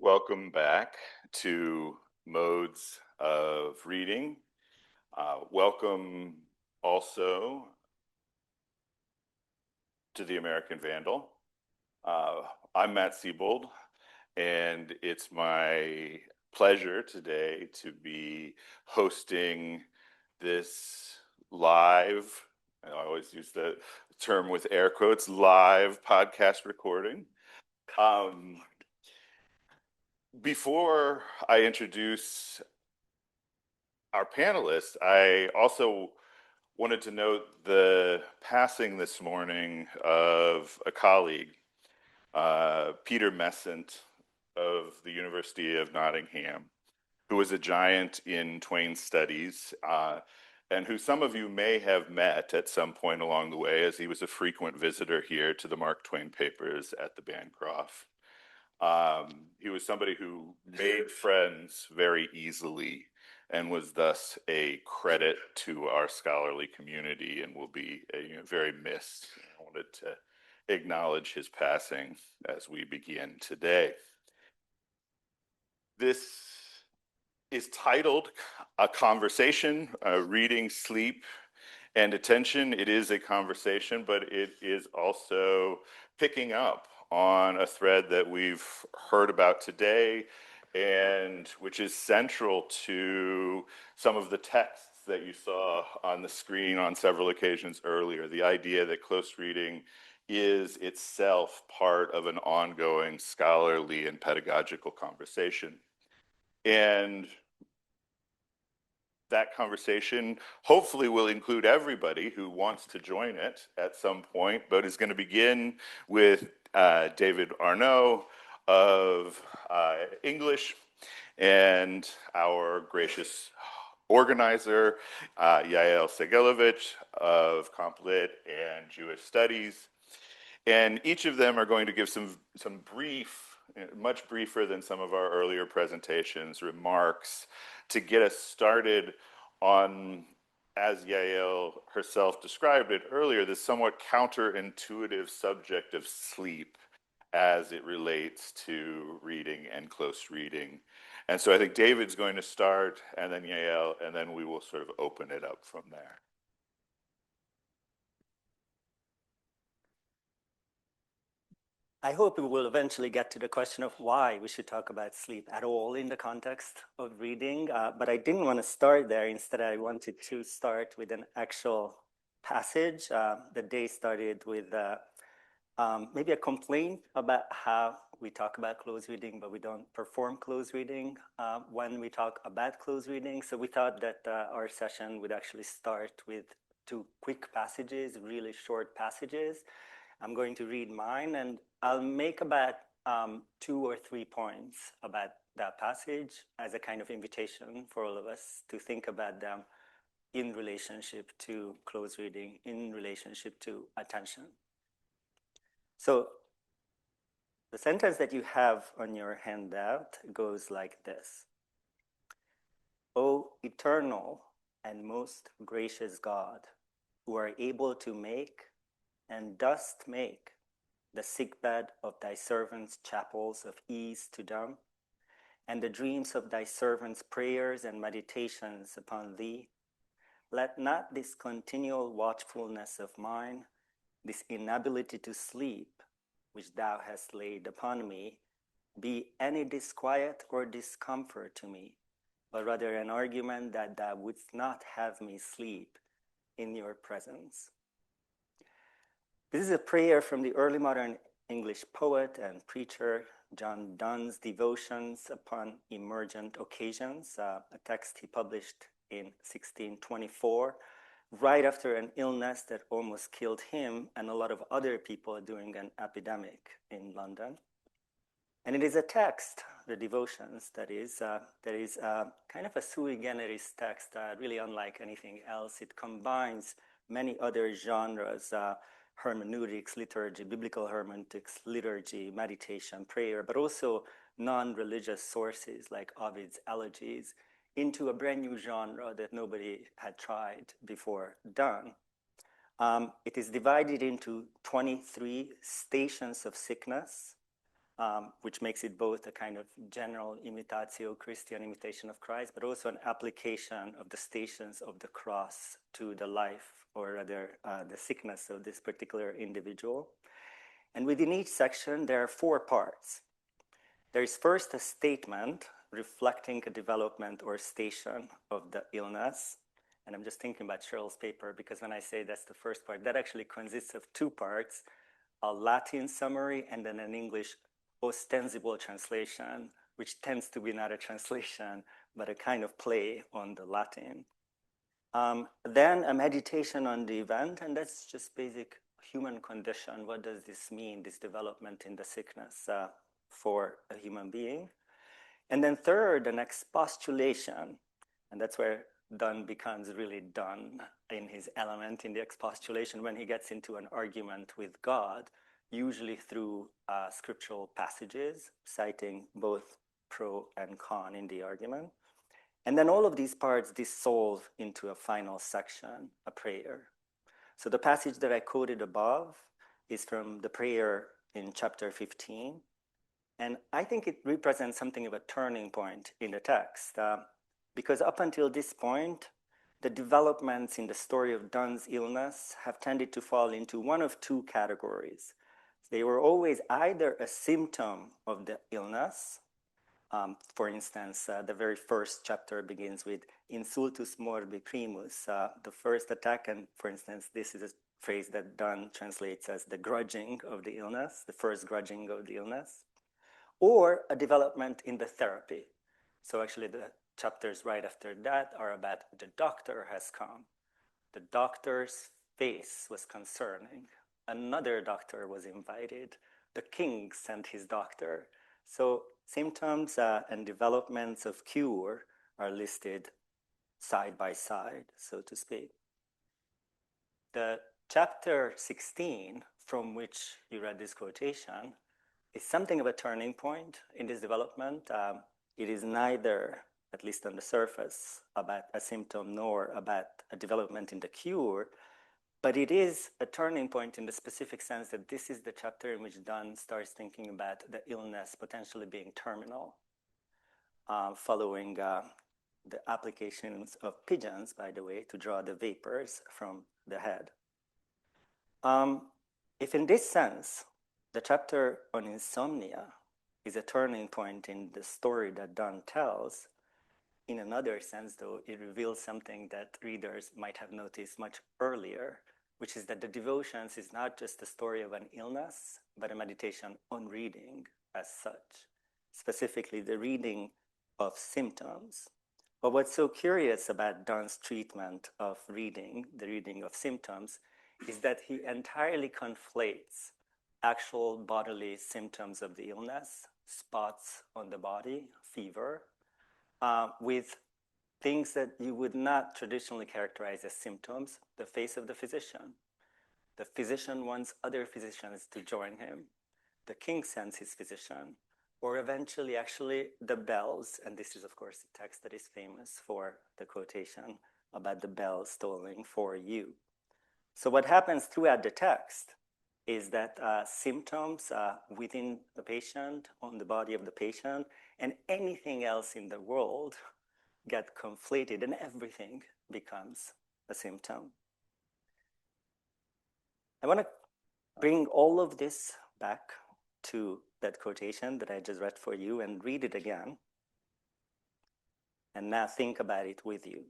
Welcome back to Modes of Reading. Welcome also to the American Vandal. I'm Matt Siebold, and it's my pleasure today to be hosting this live, and I always use the term with air quotes, live podcast recording. Before I introduce our panelists, I also wanted to note the passing this morning of a colleague, Peter Messent of the University of Nottingham, who was a giant in Twain studies, and who some of you may have met at some point along the way, as he was a frequent visitor here to the Mark Twain papers at the Bancroft. He was somebody who made friends very easily and was thus a credit to our scholarly community and will be very missed. I wanted to acknowledge his passing as we begin today. This is titled A Conversation, Reading, Sleep, and Attention. It is a conversation, but it is also picking up on a thread that we've heard about today and which is central to some of the texts that you saw on the screen on several occasions earlier. The idea that close reading is itself part of an ongoing scholarly and pedagogical conversation. And that conversation hopefully will include everybody who wants to join it at some point, but is going to begin with David Arnault of English and our gracious organizer, Yael Segelovich of Comp Lit and Jewish Studies. And each of them are going to give some brief, much briefer than some of our earlier presentations, remarks to get us started on, as Yael herself described it earlier, this somewhat counterintuitive subject of sleep as it relates to reading and close reading. And so I think David's going to start, and then Yael, and then we will sort of open it up from there. I hope we will eventually get to the question of why we should talk about sleep at all in the context of reading, but I didn't want to start there. Instead, I wanted to start with an actual passage. The day started with maybe a complaint about how we talk about close reading, but we don't perform close reading when we talk about close reading. So we thought that our session would actually start with two quick passages, really short passages. I'm going to read mine, and I'll make about 2 or 3 points about that passage as a kind of invitation for all of us to think about them in relationship to close reading, in relationship to attention. So the sentence that you have on your handout goes like this. O eternal and most gracious God, who are able to make and dost make the sickbed of thy servants' chapels of ease to them, and the dreams of thy servants' prayers and meditations upon thee, let not this continual watchfulness of mine, this inability to sleep, which thou hast laid upon me, be any disquiet or discomfort to me, but rather an argument that thou wouldst not have me sleep in your presence. This is a prayer from the early modern English poet and preacher John Donne's Devotions upon Emergent Occasions, a text he published in 1624, right after an illness that almost killed him and a lot of other people during an epidemic in London. And it is a text, the Devotions, that is kind of a sui generis text, really unlike anything else. It combines many other genres, hermeneutics, liturgy, biblical hermeneutics, liturgy, meditation, prayer, but also non-religious sources like Ovid's elegies into a brand new genre that nobody had tried before done. It is divided into 23 stations of sickness, which makes it both a kind of general imitatio Christi, an imitation of Christ, but also an application of the stations of the cross to the life, or rather the sickness of this particular individual. And within each section, there are 4 parts. There is first a statement reflecting a development or station of the illness. And I'm just thinking about Cheryl's paper, because when I say that's the first part, that actually consists of 2 parts, a Latin summary and then an English ostensible translation, which tends to be not a translation, but a kind of play on the Latin. Then a meditation on the event, and that's just basic human condition. What does this mean, this development in the sickness for a human being? And then third, an expostulation, and that's where Donne becomes really Donne in his element in the expostulation, when he gets into an argument with God, usually through scriptural passages, citing both pro and con in the argument. And then all of these parts dissolve into a final section, a prayer. So the passage that I quoted above is from the prayer in chapter 15. And I think it represents something of a turning point in the text, because up until this point, the developments in the story of Donne's illness have tended to fall into one of 2 categories. They were always either a symptom of the illness. For instance, the very first chapter begins with insultus morbi primus, the first attack. And for instance, this is a phrase that Donne translates as the grudging of the illness, the first grudging of the illness, or a development in the therapy. So actually the chapters right after that are about the doctor has come. The doctor's face was concerning. Another doctor was invited. The king sent his doctor. So symptoms and developments of cure are listed side by side, so to speak. The chapter 16, from which you read this quotation, is something of a turning point in this development. It is neither, at least on the surface, about a symptom nor about a development in the cure, but it is a turning point in the specific sense that this is the chapter in which Donne starts thinking about the illness potentially being terminal, following the applications of pigeons, by the way, to draw the vapors from the head. If in this sense, the chapter on insomnia is a turning point in the story that Donne tells, in another sense, though, it reveals something that readers might have noticed much earlier, which is that the devotions is not just a story of an illness, but a meditation on reading as such, specifically the reading of symptoms. But what's so curious about Donne's treatment of reading, the reading of symptoms, is that he entirely conflates actual bodily symptoms of the illness, spots on the body, fever, with things that you would not traditionally characterize as symptoms, the face of the physician. The physician wants other physicians to join him. The king sends his physician, or eventually actually the bells, and this is of course the text that is famous for the quotation about the bells tolling for you. So what happens throughout the text is that symptoms within the patient, on the body of the patient, and anything else in the world get conflated, and everything becomes a symptom. I want to bring all of this back to that quotation that I just read for you and read it again, and now think about it with you.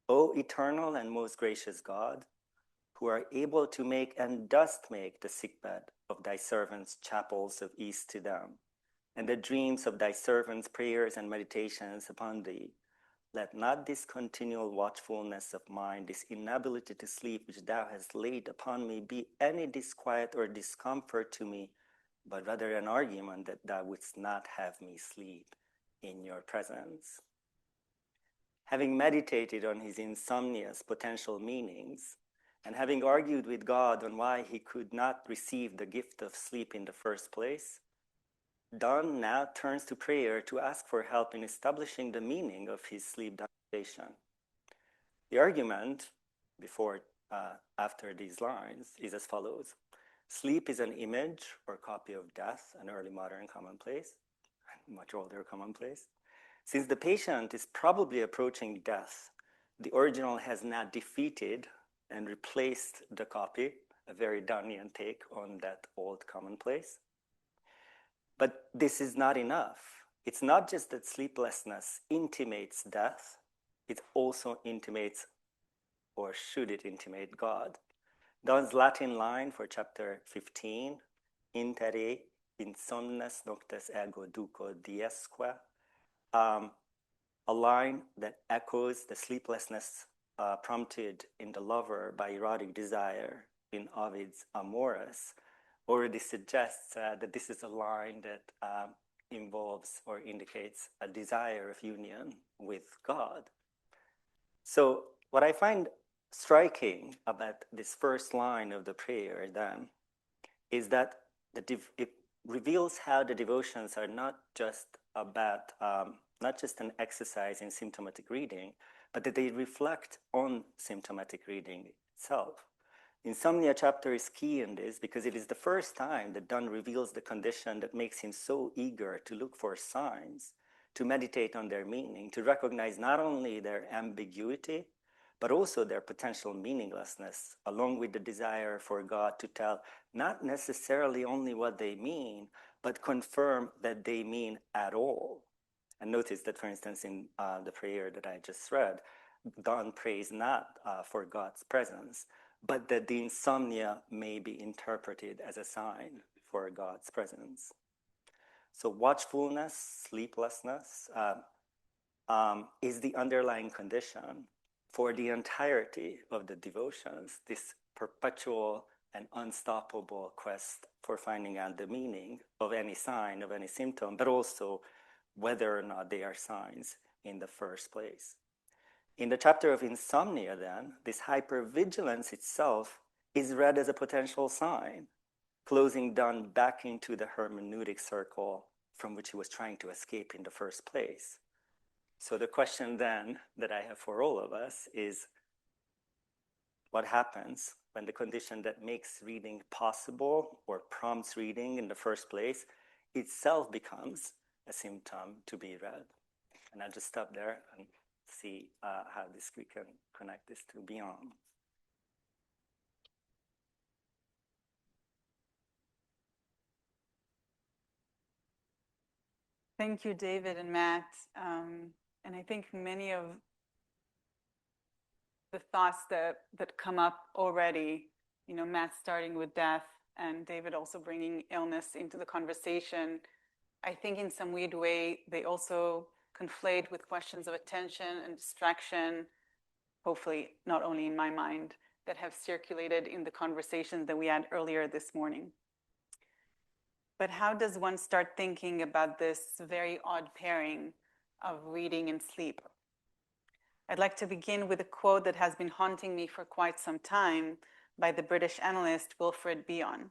O eternal and most gracious God, who are able to make and dost make the sickbed of thy servants chapels of ease to them, and the dreams of thy servants' prayers and meditations upon thee, let not this continual watchfulness of mine, this inability to sleep which thou hast laid upon me, be any disquiet or discomfort to me, but rather an argument that thou wouldst not have me sleep in your presence. Having meditated on his insomnia's potential meanings, and having argued with God on why he could not receive the gift of sleep in the first place, Donne now turns to prayer to ask for help in establishing the meaning of his sleep deprivation. The argument after these lines is as follows. Sleep is an image or copy of death, an early modern commonplace, much older commonplace. Since the patient is probably approaching death, the original has not defeated and replaced the copy, a very Donnian take on that old commonplace. But this is not enough. It's not just that sleeplessness intimates death, it also intimates, or should it intimate, God. Donne's Latin line for chapter 15, intere insomnes noctes ego duco diesque, a line that echoes the sleeplessness prompted in the lover by erotic desire in Ovid's Amoris, already suggests that this is a line that involves or indicates a desire of union with God. So what I find striking about this first line of the prayer then is that it reveals how the devotions are not just about, not just an exercise in symptomatic reading, but that they reflect on symptomatic reading itself. Insomnia chapter is key in this because it is the first time that Donne reveals the condition that makes him so eager to look for signs, to meditate on their meaning, to recognize not only their ambiguity, but also their potential meaninglessness, along with the desire for God to tell not necessarily only what they mean, but confirm that they mean at all. And notice that, for instance, in the prayer that I just read, Donne prays not for God's presence, but that the insomnia may be interpreted as a sign for God's presence. So watchfulness, sleeplessness is the underlying condition for the entirety of the devotions, this perpetual and unstoppable quest for finding out the meaning of any sign, of any symptom, but also whether or not they are signs in the first place. In the chapter of insomnia, then, this hypervigilance itself is read as a potential sign, closing Donne back into the hermeneutic circle from which he was trying to escape in the first place. So the question then that I have for all of us is, what happens when the condition that makes reading possible or prompts reading in the first place itself becomes a symptom to be read? And I'll just stop there and see how we can connect this to beyond. Thank you, David and Matt. And I think many of the thoughts that come up already, Matt starting with death and David also bringing illness into the conversation, I think in some weird way, they also conflate with questions of attention and distraction, hopefully not only in my mind, that have circulated in the conversations that we had earlier this morning. But how does one start thinking about this very odd pairing of reading and sleep? I'd like to begin with a quote that has been haunting me for quite some time by the British analyst Wilfred Bion.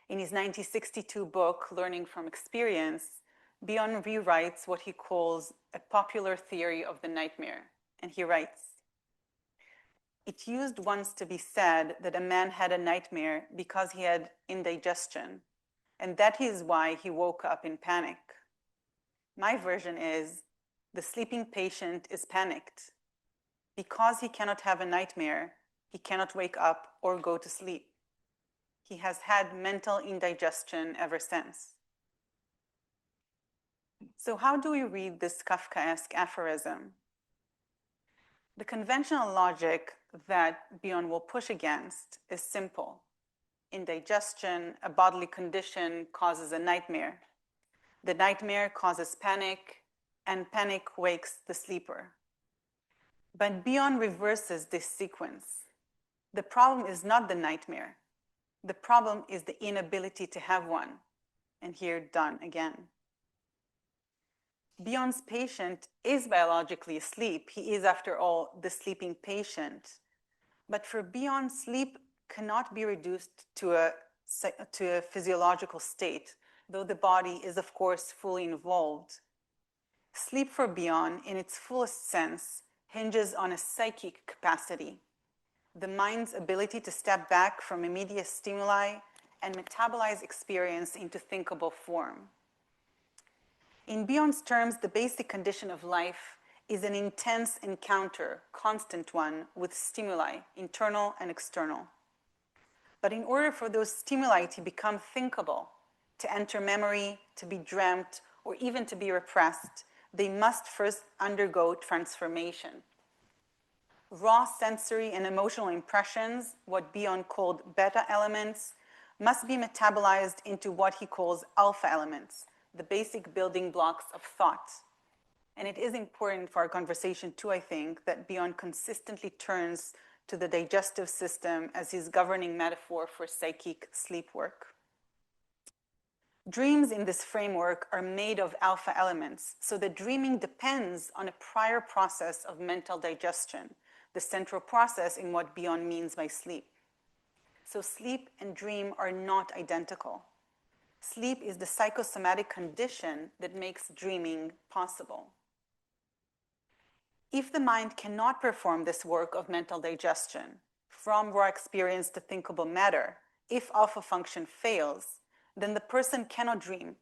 In his 1962 book, Learning from Experience, Bion rewrites what he calls a popular theory of the nightmare. And he writes, "It used once to be said that a man had a nightmare because he had indigestion, and that is why he woke up in panic. My version is, the sleeping patient is panicked. Because he cannot have a nightmare, he cannot wake up or go to sleep. He has had mental indigestion ever since." So how do we read this Kafkaesque aphorism? The conventional logic that Bion will push against is simple. Indigestion, a bodily condition, causes a nightmare. The nightmare causes panic, and panic wakes the sleeper. But Bion reverses this sequence. The problem is not the nightmare. The problem is the inability to have one. And here, done again. Bion's patient is biologically asleep. He is, after all, the sleeping patient. But for Bion, sleep cannot be reduced to a physiological state, though the body is, of course, fully involved. Sleep for Bion, in its fullest sense, hinges on a psychic capacity. the mind's ability to step back from immediate stimuli and metabolize experience into thinkable form. In Bion's terms, the basic condition of life is an intense encounter, constant one, with stimuli, internal and external. But in order for those stimuli to become thinkable, to enter memory, to be dreamt, or even to be repressed, they must first undergo transformation. Raw sensory and emotional impressions, what Bion called beta elements, must be metabolized into what he calls alpha elements, the basic building blocks of thought. And it is important for our conversation too, I think, that Bion consistently turns to the digestive system as his governing metaphor for psychic sleep work. Dreams in this framework are made of alpha elements, so the dreaming depends on a prior process of mental digestion, the central process in what Bion means by sleep. So sleep and dream are not identical. Sleep is the psychosomatic condition that makes dreaming possible. If the mind cannot perform this work of mental digestion, from raw experience to thinkable matter, if alpha function fails, then the person cannot dream.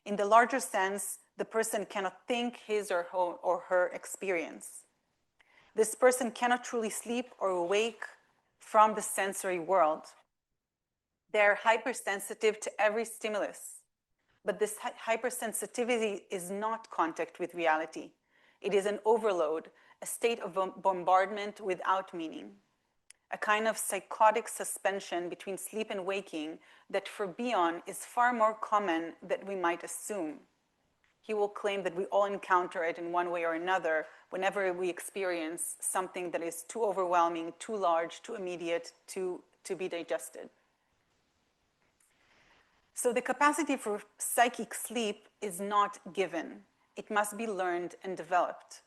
In the larger sense, the person cannot think his or her experience. This person cannot truly sleep or awake from the sensory world. They're hypersensitive to every stimulus, but this hypersensitivity is not contact with reality. It is an overload, a state of bombardment without meaning, a kind of psychotic suspension between sleep and waking that for Bion is far more common than we might assume. He will claim that we all encounter it in one way or another whenever we experience something that is too overwhelming, too large, too immediate to be digested. So the capacity for psychic sleep is not given. It must be learned and developed.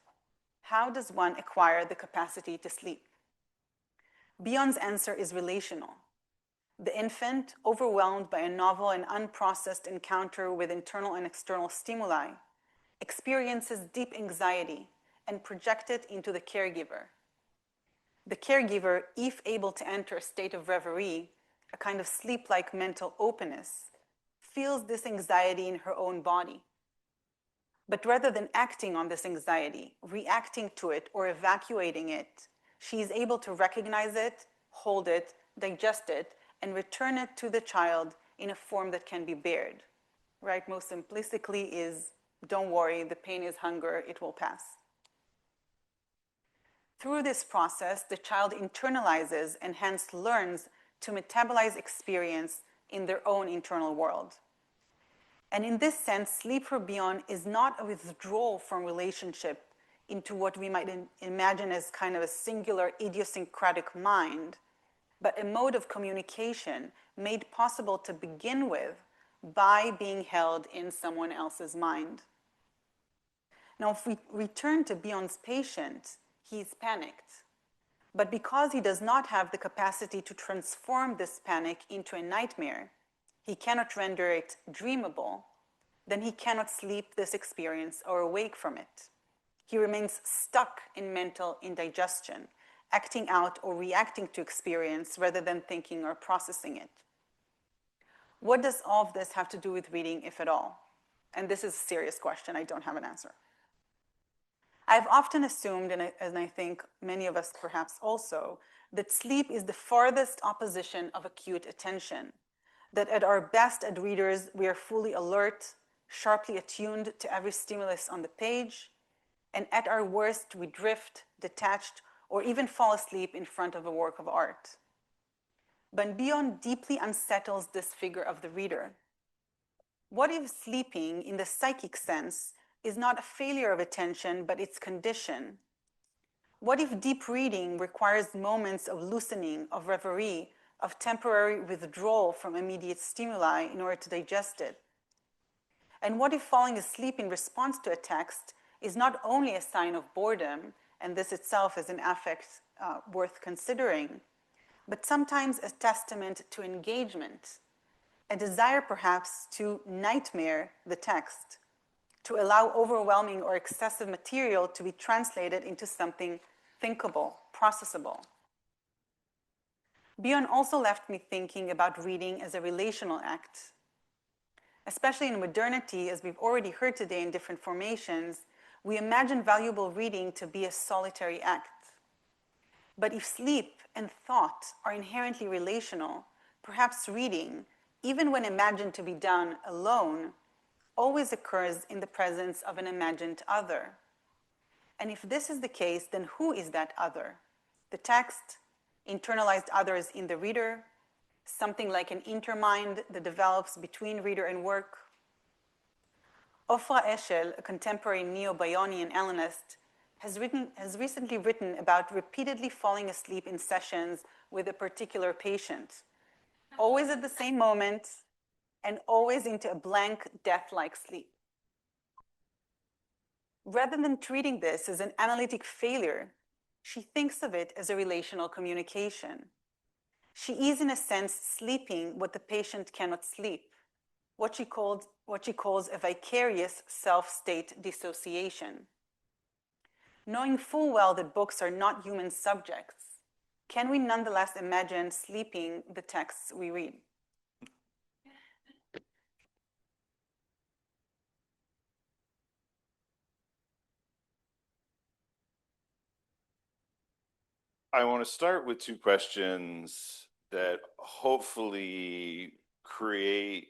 How does one acquire the capacity to sleep? Bion's answer is relational. The infant, overwhelmed by a novel and unprocessed encounter with internal and external stimuli, experiences deep anxiety and projects it into the caregiver. The caregiver, if able to enter a state of reverie, a kind of sleep-like mental openness, feels this anxiety in her own body. But rather than acting on this anxiety, reacting to it, or evacuating it, she is able to recognize it, hold it, digest it, and return it to the child in a form that can be bared. Right? Most simplistically is, don't worry, the pain is hunger, it will pass. Through this process, the child internalizes and hence learns to metabolize experience in their own internal world. And in this sense, sleep for Bion is not a withdrawal from relationship into what we might imagine as kind of a singular idiosyncratic mind, but a mode of communication made possible to begin with by being held in someone else's mind. Now, if we return to Bion's patient, he's panicked. But because he does not have the capacity to transform this panic into a nightmare, he cannot render it dreamable, then he cannot sleep this experience or awake from it. He remains stuck in mental indigestion, acting out or reacting to experience rather than thinking or processing it. What does all of this have to do with reading, if at all? And this is a serious question. I don't have an answer. I've often assumed, and I think many of us perhaps also, that sleep is the farthest opposition of acute attention, that at our best as readers, we are fully alert, sharply attuned to every stimulus on the page, and at our worst, we drift, detached, or even fall asleep in front of a work of art. But Bion deeply unsettles this figure of the reader. What if sleeping, in the psychic sense, is not a failure of attention, but its condition? What if deep reading requires moments of loosening, of reverie, of temporary withdrawal from immediate stimuli in order to digest it? And what if falling asleep in response to a text is not only a sign of boredom, and this itself is an affect worth considering, but sometimes a testament to engagement, a desire perhaps to nightmare the text, to allow overwhelming or excessive material to be translated into something thinkable, processable? Bion also left me thinking about reading as a relational act. Especially in modernity, as we've already heard today in different formations, we imagine valuable reading to be a solitary act. But if sleep and thought are inherently relational, perhaps reading, even when imagined to be done alone, always occurs in the presence of an imagined other. And if this is the case, then who is that other? The text, internalized others in the reader, something like an intermind that develops between reader and work. Ofra Eshel, a contemporary neo-Bionian Hellenist, has recently written about repeatedly falling asleep in sessions with a particular patient, always at the same moment and always into a blank, death-like sleep. Rather than treating this as an analytic failure, she thinks of it as a relational communication. She is, in a sense, sleeping what the patient cannot sleep, what she calls a vicarious self-state dissociation. Knowing full well that books are not human subjects, can we nonetheless imagine sleeping the texts we read? I want to start with two questions that hopefully create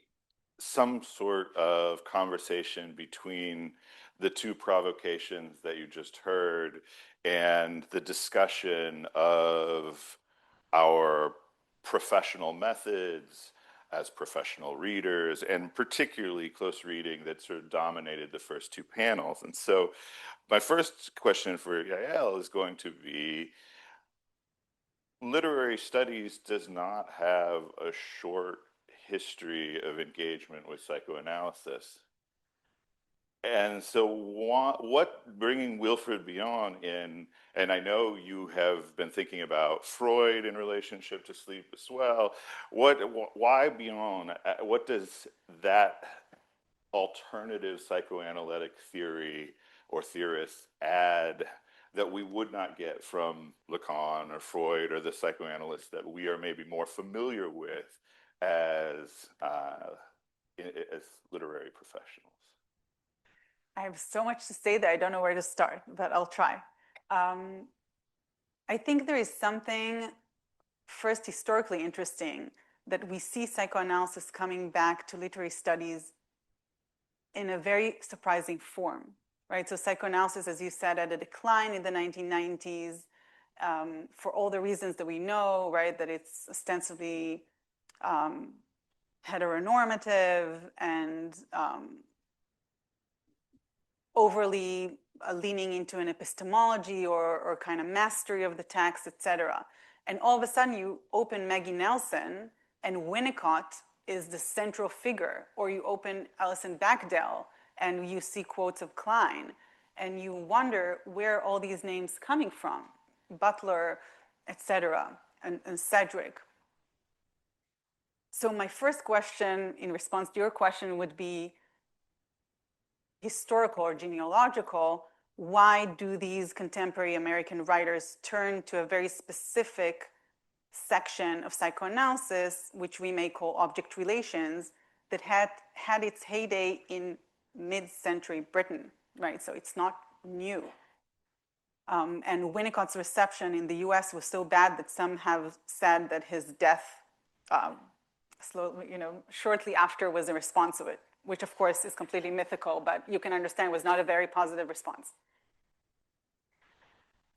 some sort of conversation between the two provocations that you just heard and the discussion of our professional methods as professional readers, and particularly close reading that sort of dominated the first two panels. And so my first question for Yael is going to be, literary studies does not have a short history of engagement with psychoanalysis. And so what bringing Wilfred Bion in, and I know you have been thinking about Freud in relationship to sleep as well, why Bion? What does that alternative psychoanalytic theory or theorists add that we would not get from Lacan or Freud or the psychoanalysts that we are maybe more familiar with as literary professionals? I have so much to say that I don't know where to start, but I'll try. I think there is something first historically interesting that we see psychoanalysis coming back to literary studies in a very surprising form, right? So psychoanalysis, as you said, had a decline in the 1990s for all the reasons that we know, right? That it's ostensibly heteronormative and overly leaning into an epistemology or kind of mastery of the text, et cetera. And all of a sudden you open Maggie Nelson and Winnicott is the central figure, or you open Alison Bechdel and you see quotes of Klein and you wonder where all these names coming from, Butler, et cetera, and Sedgwick. So my first question in response to your question would be, historical or genealogical, why do these contemporary American writers turn to a very specific section of psychoanalysis, which we may call object relations, that had its heyday in mid-century Britain, right? So it's not new. And Winnicott's reception in the US was so bad that some have said that his death shortly after was a response to it, which of course is completely mythical, but you can understand was not a very positive response.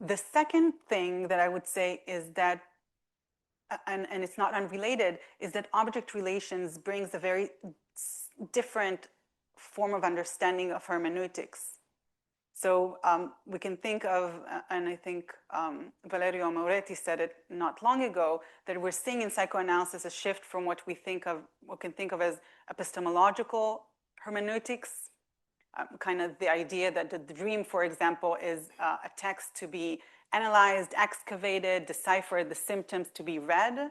The second thing that I would say is that, and it's not unrelated, is that object relations brings a very different form of understanding of hermeneutics. So we can think of, and I think Valerio Moretti said it not long ago, that we're seeing in psychoanalysis a shift from what we can think of as epistemological hermeneutics, kind of the idea that the dream, for example, is a text to be analyzed, excavated, deciphered, the symptoms to be read,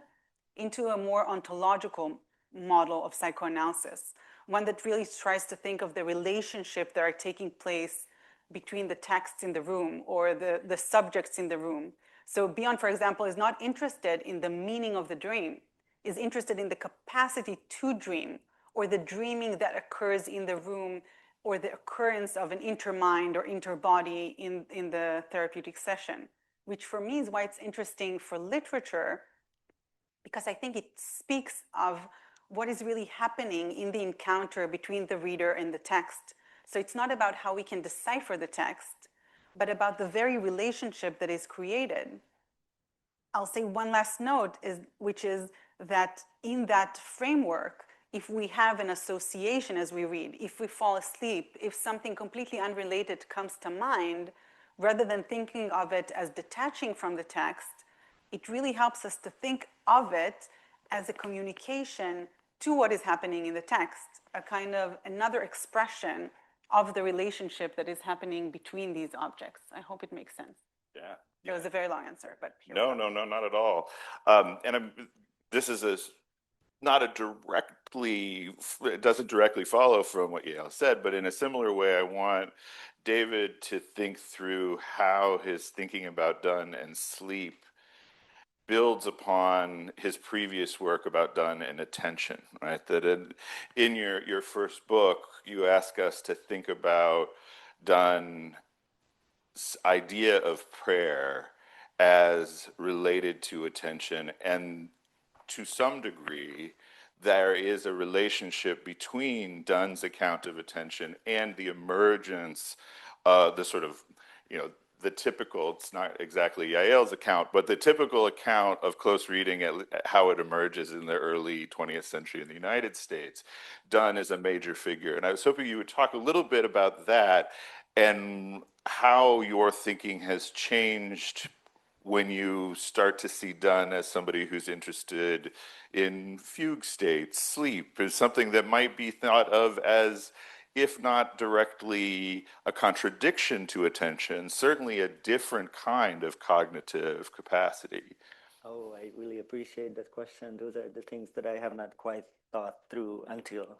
into a more ontological model of psychoanalysis, one that really tries to think of the relationship that are taking place between the texts in the room or the subjects in the room. So Beyond, for example, is not interested in the meaning of the dream, is interested in the capacity to dream, or the dreaming that occurs in the room, or the occurrence of an intermind or interbody in the therapeutic session, which for me is why it's interesting for literature, because I think it speaks of what is really happening in the encounter between the reader and the text. So it's not about how we can decipher the text, but about the very relationship that is created. I'll say one last note, which is that in that framework, if we have an association as we read, if we fall asleep, if something completely unrelated comes to mind, rather than thinking of it as detaching from the text, it really helps us to think of it as a communication to what is happening in the text, a kind of another expression of the relationship that is happening between these objects. I hope it makes sense. Yeah. It was a very long answer, but no, not at all. This is not a directly, it doesn't directly follow from what Yale said, but in a similar way, I want David to think through how his thinking about done and sleep builds upon his previous work about done and attention, right? That in your first book, you ask us to think about done idea of prayer as related to attention, and to some degree there is a relationship between Dunn's account of attention and the emergence, the sort of, the typical, it's not exactly Yael's account, but the typical account of close reading, how it emerges in the early 20th century in the United States. Dunn is a major figure. And I was hoping you would talk a little bit about that and how your thinking has changed when you start to see Dunn as somebody who's interested in fugue states, sleep, is something that might be thought of as, if not directly a contradiction to attention, certainly a different kind of cognitive capacity. Oh, I really appreciate that question. Those are the things that I have not quite thought through until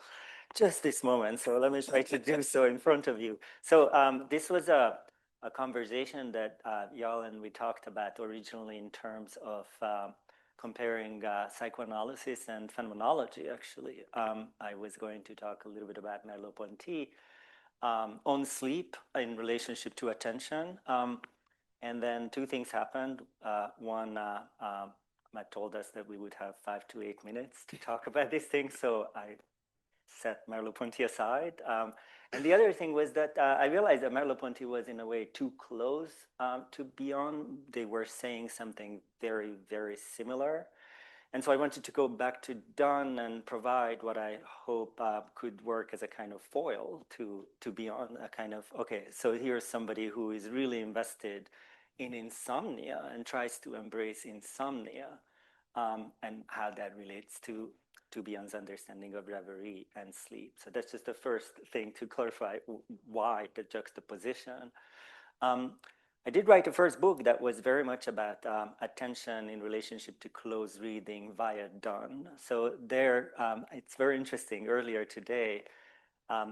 just this moment. So let me try to do so in front of you. So this was a conversation that y'all and we talked about originally in terms of comparing psychoanalysis and phenomenology, actually. I was going to talk a little bit about Merleau-Ponty on sleep in relationship to attention. And then two things happened. One, Matt told us that we would have 5 to 8 minutes to talk about these things. So I set Merleau-Ponty aside. And the other thing was that I realized that Merleau-Ponty was in a way too close to Beyond. They were saying something very, very similar. And so I wanted to go back to Dunn and provide what I hope could work as a kind of foil to Beyond, a kind of, okay, so here's somebody who is really invested in insomnia and tries to embrace insomnia and how that relates to Beyond's understanding of reverie and sleep. So that's just the first thing to clarify why the juxtaposition. I did write a first book that was very much about attention in relationship to close reading via Dunn. So there, it's very interesting. Earlier today,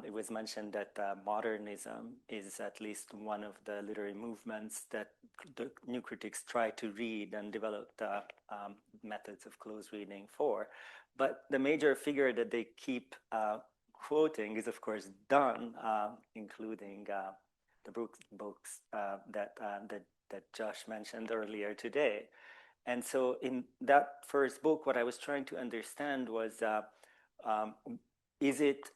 it was mentioned that modernism is at least one of the literary movements that the new critics try to read and develop the methods of close reading for. But the major figure that they keep quoting is, of course, Dunn, including the books that Josh mentioned earlier today. And so in that first book, what I was trying to understand was, is it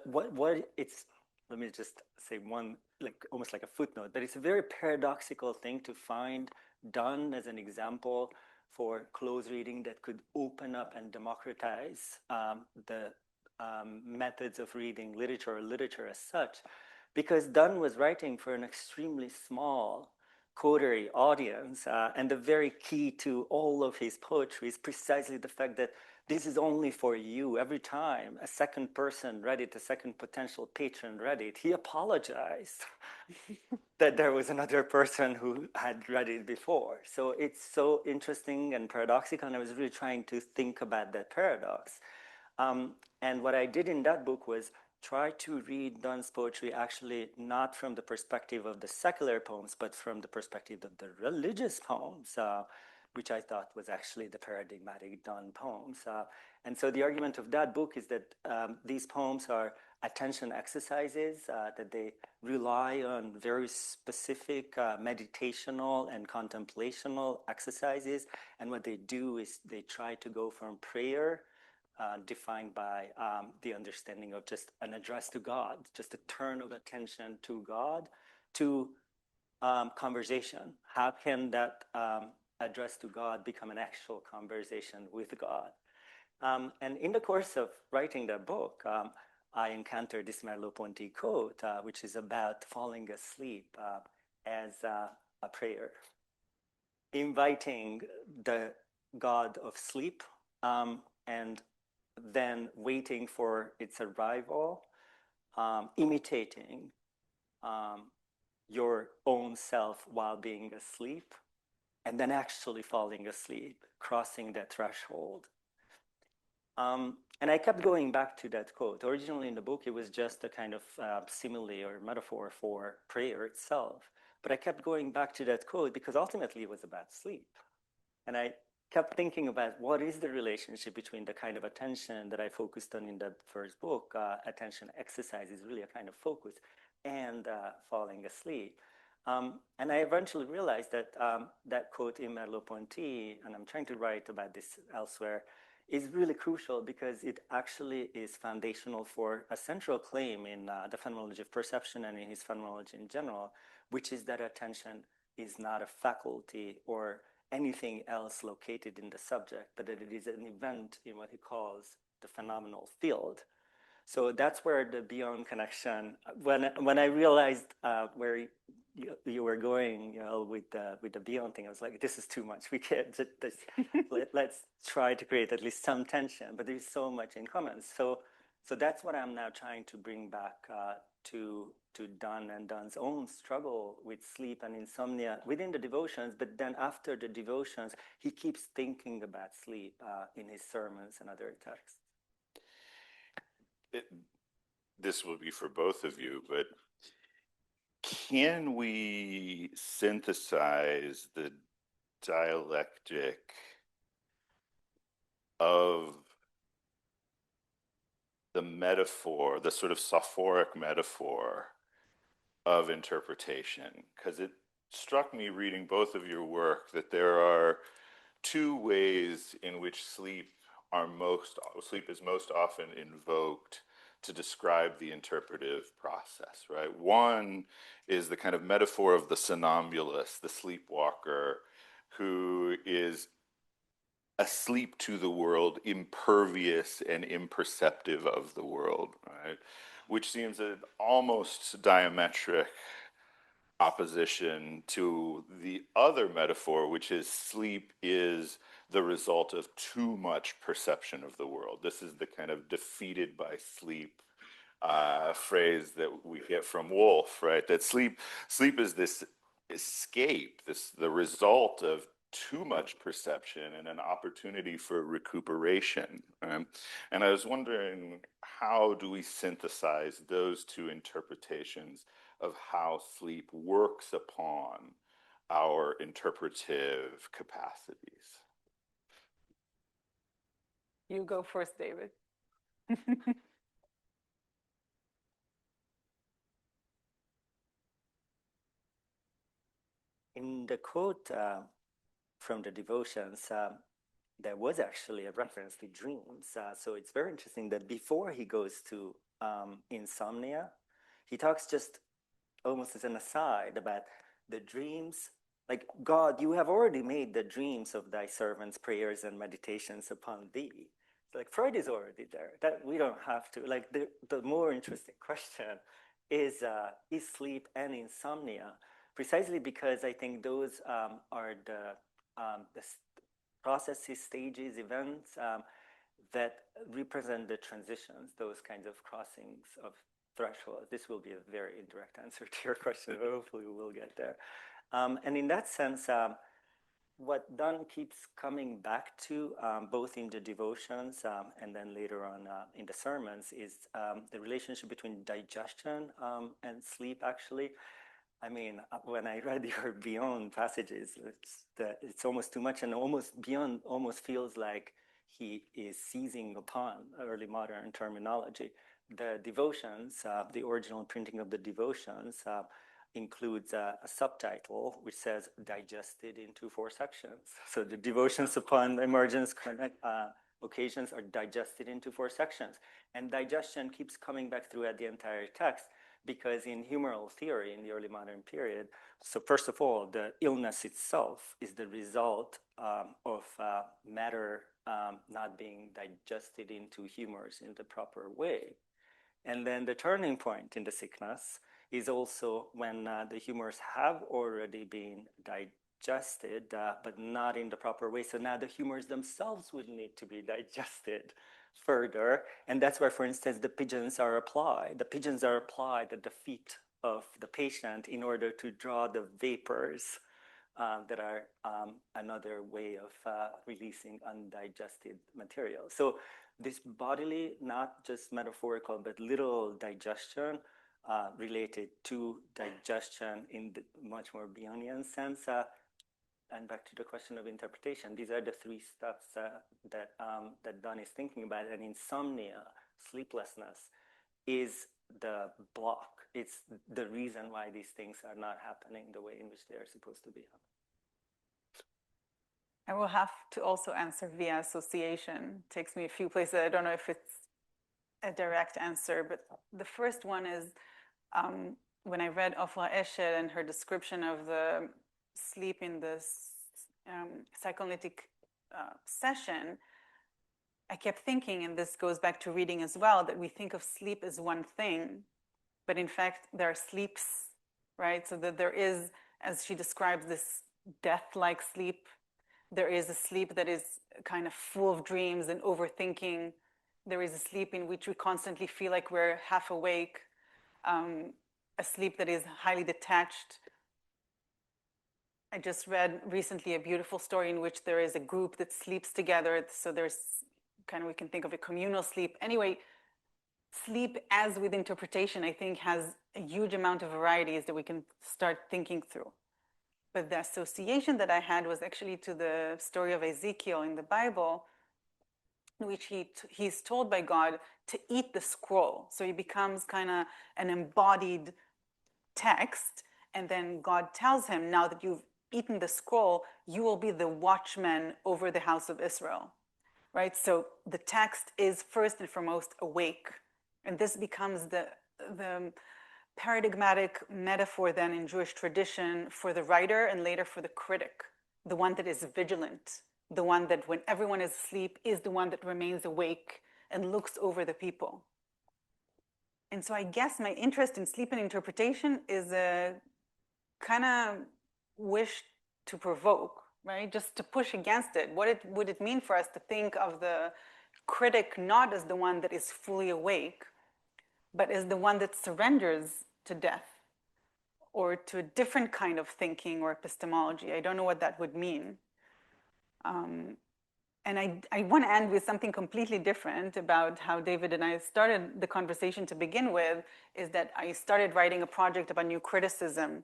what it's, let me just say one, like almost like a footnote, but it's a very paradoxical thing to find Dunn as an example for close reading that could open up and democratize the methods of reading literature or literature as such, because Dunn was writing for an extremely small coterie audience, and the very key to all of his poetry is precisely the fact that this is only for you. Every time a second person read it, a second potential patron read it, he apologized that there was another person who had read it before. So it's so interesting and paradoxical, and I was really trying to think about that paradox. And what I did in that book was try to read Donne's poetry actually not from the perspective of the secular poems, but from the perspective of the religious poems, which I thought was actually the paradigmatic Donne poems. And so the argument of that book is that these poems are attention exercises, that they rely on very specific meditational and contemplational exercises. And what they do is they try to go from prayer, defined by the understanding of just an address to God, just a turn of attention to God, to conversation. How can that address to God become an actual conversation with God? And in the course of writing that book, I encountered this Merleau-Ponty quote, which is about falling asleep as a prayer, inviting the God of sleep and then waiting for its arrival, imitating your own self while being asleep, and then actually falling asleep, crossing that threshold. And I kept going back to that quote. Originally in the book, it was just a kind of simile or metaphor for prayer itself. But I kept going back to that quote because ultimately it was about sleep. And I kept thinking about what is the relationship between the kind of attention that I focused on in that first book, attention exercise is really a kind of focus, and falling asleep. And I eventually realized that that quote in Merleau-Ponty, and I'm trying to write about this elsewhere, is really crucial because it actually is foundational for a central claim in the phenomenology of perception and in his phenomenology in general, which is that attention is not a faculty or anything else located in the subject, but that it is an event in what he calls the phenomenal field. So that's where the beyond connection, when I realized where you were going, with the beyond thing, I was like, this is too much. We can't just let's try to create at least some tension, but there's so much in common. So that's what I'm now trying to bring back to Donne and Donne's own struggle with sleep and insomnia within the devotions, but then after the devotions, he keeps thinking about sleep in his sermons and other texts. This will be for both of you, but can we synthesize the dialectic of the metaphor, the sort of sophoric metaphor of interpretation? Because it struck me reading both of your work that there are two ways in which sleep is most often invoked to describe the interpretive process, right? One is the kind of metaphor of the somnambulist, the sleepwalker, who is asleep to the world, impervious and imperceptive of the world, right? Which seems an almost diametric opposition to the other metaphor, which is sleep is the result of too much perception of the world. This is the kind of defeated by sleep phrase that we get from Woolf, right? That sleep is this escape, the result of too much perception and an opportunity for recuperation. And I was wondering, how do we synthesize those two interpretations of how sleep works upon our interpretive capacities? You go first, David. In the quote from the devotions, there was actually a reference to dreams. So it's very interesting that before he goes to insomnia, he talks just almost as an aside about the dreams. Like, God, you have already made the dreams of thy servants' prayers and meditations upon thee. Like, Freud is already there. That we don't have to. Like, the more interesting question is sleep and insomnia, precisely because I think those are the processes, stages, events that represent the transitions, those kinds of crossings of thresholds. This will be a very indirect answer to your question, but hopefully we will get there. And in that sense, what Dunn keeps coming back to, both in the devotions and then later on in the sermons, is the relationship between digestion and sleep, actually. I mean, when I read your beyond passages, it's almost too much, and almost beyond almost feels like he is seizing upon early modern terminology. The devotions, the original printing of the devotions, includes a subtitle which says digested into 4 sections. So the devotions upon emergence occasions are digested into 4 sections. And digestion keeps coming back throughout the entire text, because in humoral theory in the early modern period, so first of all, the illness itself is the result of matter not being digested into humors in the proper way. And then the turning point in the sickness is also when the humors have already been digested, but not in the proper way. So now the humors themselves would need to be digested further. And that's where, for instance, the pigeons are applied. The pigeons are applied at the feet of the patient in order to draw the vapors that are another way of releasing undigested material. So this bodily, not just metaphorical, but literal digestion related to digestion in the much more Bionian sense. And back to the question of interpretation, these are the 3 steps that Don is thinking about. And insomnia, sleeplessness, is the block. It's the reason why these things are not happening the way in which they are supposed to be happening. I will have to also answer via association. It takes me a few places. I don't know if it's a direct answer, but the first one is when I read Ofra Escher and her description of the sleep in this psychoanalytic session, I kept thinking, and this goes back to reading as well, that we think of sleep as one thing, but in fact there are sleeps, right? So that there is, as she describes, this death-like sleep. There is a sleep that is kind of full of dreams and overthinking. There is a sleep in which we constantly feel like we're half awake, a sleep that is highly detached. I just read recently a beautiful story in which there is a group that sleeps together. So there's kind of, we can think of a communal sleep. Anyway, sleep as with interpretation, I think, has a huge amount of varieties that we can start thinking through. But the association that I had was actually to the story of Ezekiel in the Bible, in which he's told by God to eat the scroll. So he becomes kind of an embodied text. And then God tells him, now that you've eaten the scroll, you will be the watchman over the house of Israel, right? So the text is first and foremost awake. And this becomes the paradigmatic metaphor then in Jewish tradition for the writer and later for the critic, the one that is vigilant, the one that when everyone is asleep is the one that remains awake and looks over the people. And so I guess my interest in sleep and interpretation is a kind of wish to provoke, right? Just to push against it. What would it mean for us to think of the critic not as the one that is fully awake, but as the one that surrenders to death or to a different kind of thinking or epistemology? I don't know what that would mean. And I want to end with something completely different about how David and I started the conversation to begin with, is that I started writing a project about new criticism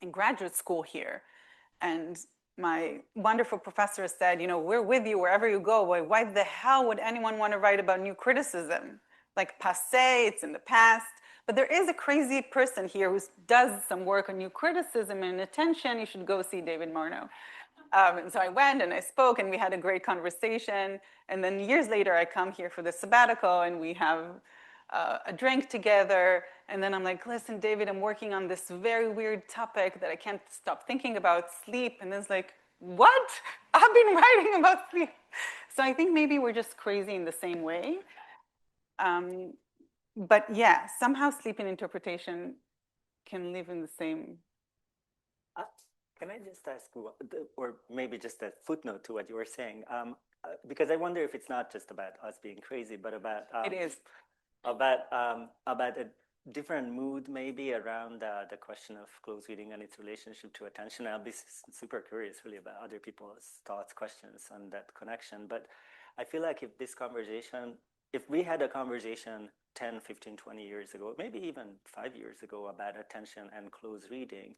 in graduate school here. And my wonderful professor said, you know, we're with you wherever you go. Why the hell would anyone want to write about new criticism? Like passé, it's in the past. But there is a crazy person here who does some work on new criticism and attention. You should go see David Marno. And so I went and I spoke and we had a great conversation. And then years later, I come here for the sabbatical and we have a drink together. And then I'm like, listen, David, I'm working on this very weird topic that I can't stop thinking about, sleep. And it's like, what? I've been writing about sleep. So I think maybe we're just crazy in the same way. But yeah, somehow sleep and interpretation can live in the same. Can I just ask, or maybe just a footnote to what you were saying? Because I wonder if it's not just about us being crazy, but about It is about a different mood maybe around the question of close reading and its relationship to attention. I'll be super curious really about other people's thoughts, questions on that connection. But I feel like if we had a conversation 10, 15, 20 years ago, maybe even 5 years ago about attention and close reading,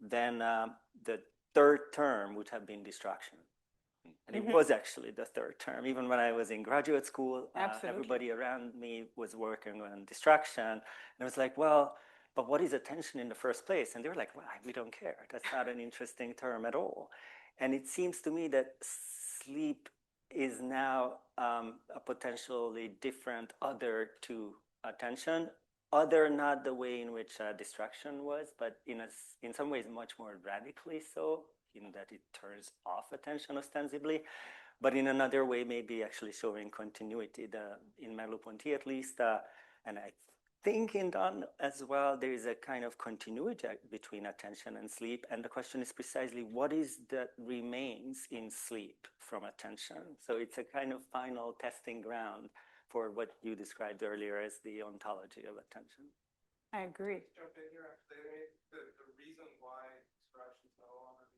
then the third term would have been distraction. And it was actually the third term. Even when I was in graduate school, everybody around me was working on distraction. And I was like, well, but what is attention in the first place? And they were like, well, we don't care. That's not an interesting term at all. And it seems to me that sleep is now a potentially different other to attention. Other, not the way in which distraction was, but in some ways much more radically so, that it turns off attention ostensibly, but in another way maybe actually showing continuity. In Merleau-Ponty at least, and I think in Donne as well, there is a kind of continuity between attention and sleep, and the question is precisely what is that remains in sleep from attention. So it's a kind of final testing ground for what you described earlier as the ontology of attention. I agree. Jump in here, actually. The reason why distraction is no longer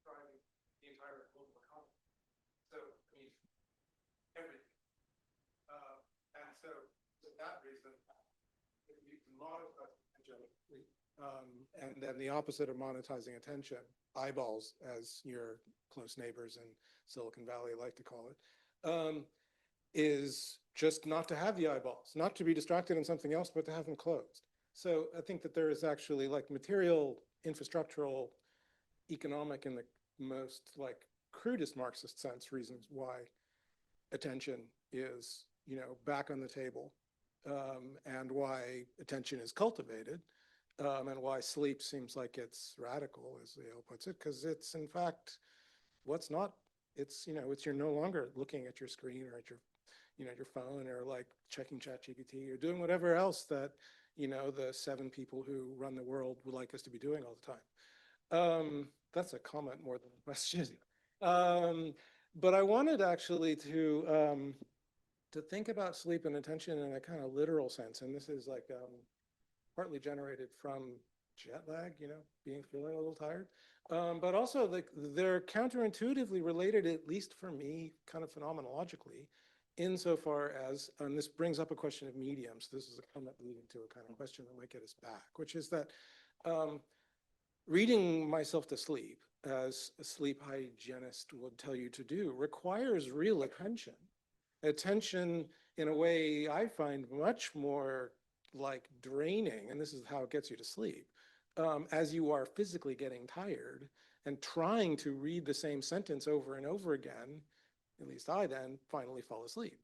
driving the entire global economy. So, I mean, everything. And so, for that reason, you can monetize attention. And then the opposite of monetizing attention, eyeballs, as your close neighbors in Silicon Valley like to call it, is just not to have the eyeballs, not to be distracted in something else, but to have them closed. So I think that there is actually like material, infrastructural, economic, in the most like crudest Marxist sense, reasons why attention is, back on the table, and why attention is cultivated. And why sleep seems like it's radical, as Leo puts it, because it's in fact what's not. It's you're no longer looking at your screen or at your phone or like checking ChatGPT or doing whatever else that the 7 people who run the world would like us to be doing all the time. That's a comment more than a question. But I wanted actually to think about sleep and attention in a kind of literal sense, and this is like partly generated from jet lag, feeling a little tired. But also they're counterintuitively related, at least for me, kind of phenomenologically, insofar as, and this brings up a question of mediums. This is a comment leading to a kind of question that might get us back, which is that reading myself to sleep, as a sleep hygienist would tell you to do, requires real attention. Attention in a way I find much more like draining, and this is how it gets you to sleep, as you are physically getting tired and trying to read the same sentence over and over again. At least I then finally fall asleep.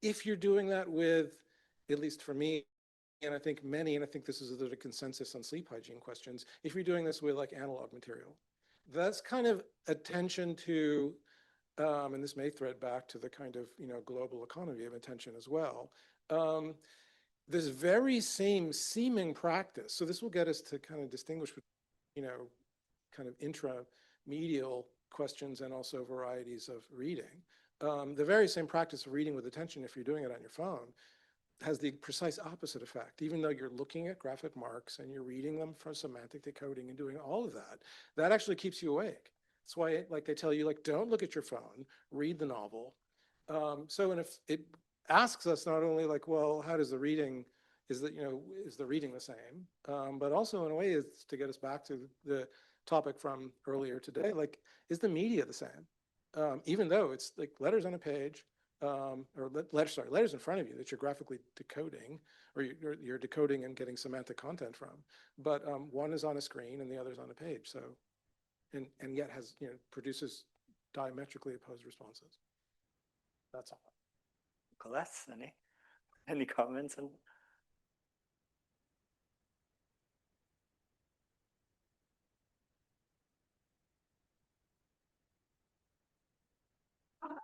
If you're doing that with, at least for me, and I think many, and I think this is the consensus on sleep hygiene questions, if you're doing this with like analog material, that's kind of attention to, and this may thread back to the kind of global economy of attention as well. This very same seeming practice. So this will get us to kind of distinguish between kind of intramedial questions and also varieties of reading. The very same practice of reading with attention, if you're doing it on your phone, has the precise opposite effect. Even though you're looking at graphic marks and you're reading them for semantic decoding and doing all of that, that actually keeps you awake. That's why, like, they tell you, like, don't look at your phone, read the novel. So, and if it asks us not only like, well, how does the reading, is the reading the same? But also in a way is to get us back to the topic from earlier today, like, is the media the same? Even though it's like letters on a page, or letters in front of you that you're graphically decoding, or you're decoding and getting semantic content from, but one is on a screen and the other is on a page. So, and yet has, produces diametrically opposed responses. That's all. Nicolas, any comments on?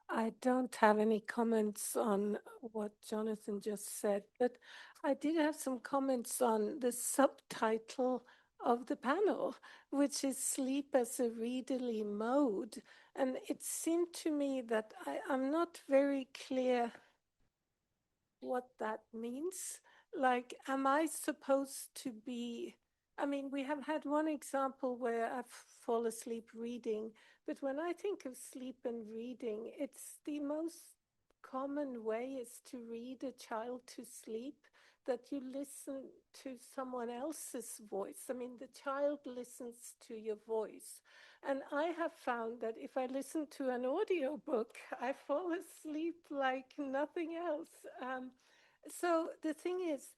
I don't have any comments on what Jonathan just said, but I did have some comments on the subtitle of the panel, which is sleep as a readerly mode. And it seemed to me that I'm not very clear what that means. Like, am I supposed to be? I mean, we have had one example where I fall asleep reading, but when I think of sleep and reading, it's the most common way is to read a child to sleep, that you listen to someone else's voice. I mean, the child listens to your voice. And I have found that if I listen to an audiobook, I fall asleep like nothing else. So the thing is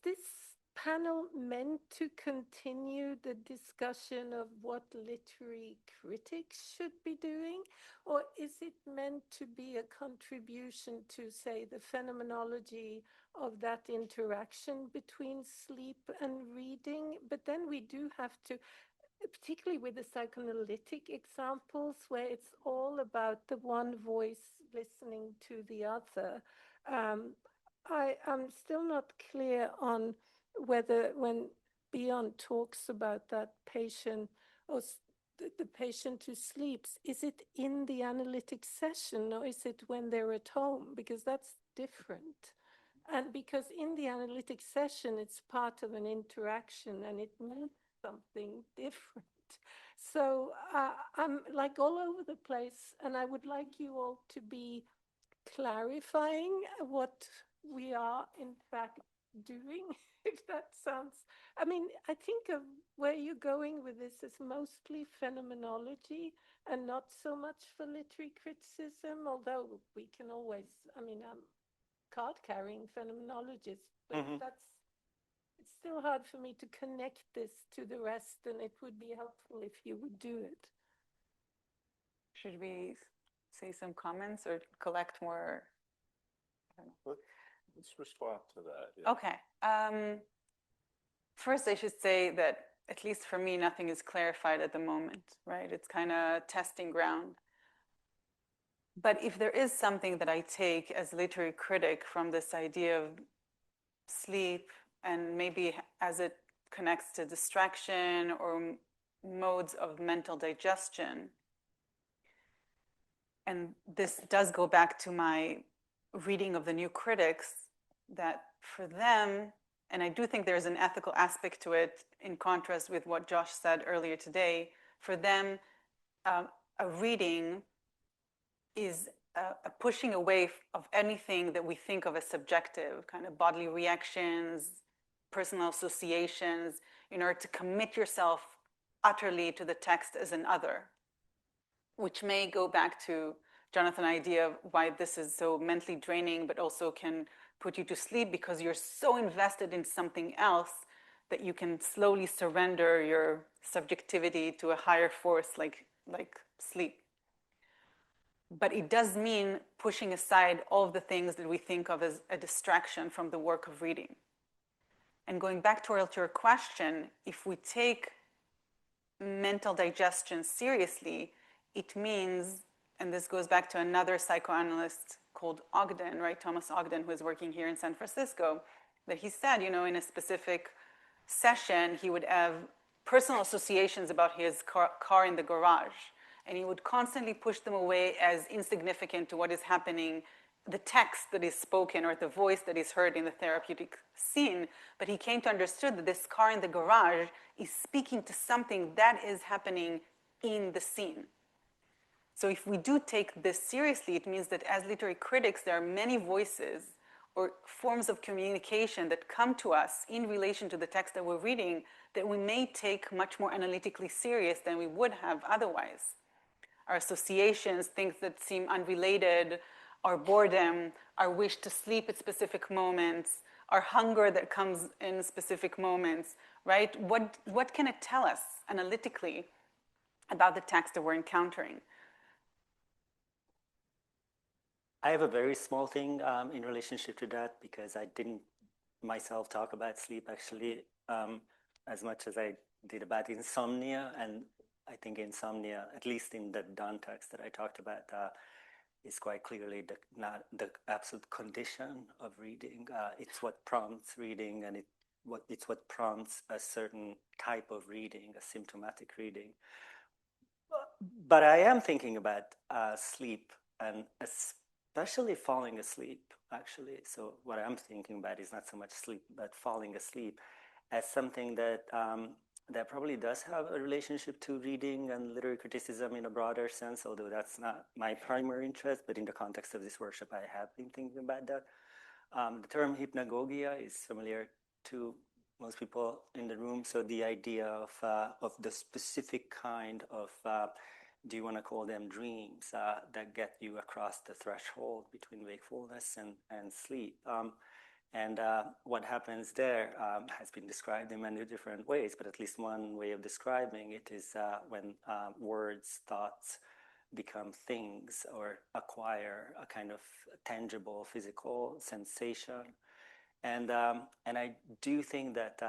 this panel meant to continue the discussion of what literary critics should be doing? Or is it meant to be a contribution to, say, the phenomenology of that interaction between sleep and reading? But then we do have to, particularly with the psychoanalytic examples where it's all about the one voice listening to the other. I'm still not clear on whether when Beyond talks about that patient or the patient who sleeps, is it in the analytic session or is it when they're at home? Because that's different. And because in the analytic session, it's part of an interaction and it means something different. So I'm like all over the place, and I would like you all to be clarifying what we are in fact doing, if that sounds. I mean, I think of where you're going with this is mostly phenomenology and not so much for literary criticism, although we can always, I mean, card-carrying phenomenologist, but it's still hard for me to connect this to the rest, and it would be helpful if you would do it. Should we say some comments or collect more? I don't know. Let's respond to that. Yeah. Okay. First, I should say that, at least for me, nothing is clarified at the moment, right? It's kind of testing ground. But if there is something that I take as literary critic from this idea of sleep, and maybe as it connects to distraction or modes of mental digestion, and this does go back to my reading of the new critics, that for them, and I do think there's an ethical aspect to it in contrast with what Josh said earlier today, for them, a reading is a pushing away of anything that we think of as subjective, kind of bodily reactions, personal associations, in order to commit yourself utterly to the text as an other, which may go back to Jonathan's idea of why this is so mentally draining, but also can put you to sleep because you're so invested in something else that you can slowly surrender your subjectivity to a higher force like sleep. But it does mean pushing aside all of the things that we think of as a distraction from the work of reading. And going back to your question, if we take mental digestion seriously, it means, and this goes back to another psychoanalyst called Ogden, right? Thomas Ogden, who is working here in San Francisco, that he said, you know, in a specific session, he would have personal associations about his car in the garage. And he would constantly push them away as insignificant to what is happening, the text that is spoken or the voice that is heard in the therapeutic scene. But he came to understand that this car in the garage is speaking to something that is happening in the scene. So if we do take this seriously, it means that as literary critics, there are many voices or forms of communication that come to us in relation to the text that we're reading that we may take much more analytically serious than we would have otherwise. Our associations, things that seem unrelated, our boredom, our wish to sleep at specific moments, our hunger that comes in specific moments, right? What can it tell us analytically about the text that we're encountering? I have a very small thing in relationship to that, because I didn't myself talk about sleep actually as much as I did about insomnia. And I think insomnia, at least in the Don text that I talked about, is quite clearly not the absolute condition of reading. It's what prompts reading, and it what prompts a certain type of reading, a symptomatic reading. But I am thinking about sleep, and especially falling asleep, actually. So what I'm thinking about is not so much sleep, but falling asleep as something that that probably does have a relationship to reading and literary criticism in a broader sense, although that's not my primary interest. But in the context of this workshop, I have been thinking about that. The term hypnagogia is familiar to most people in the room. So the idea of the specific kind of, do you want to call them dreams, that get you across the threshold between wakefulness and sleep. And what happens there has been described in many different ways, but at least one way of describing it is when words, thoughts become things or acquire a kind of tangible physical sensation. And I do think that,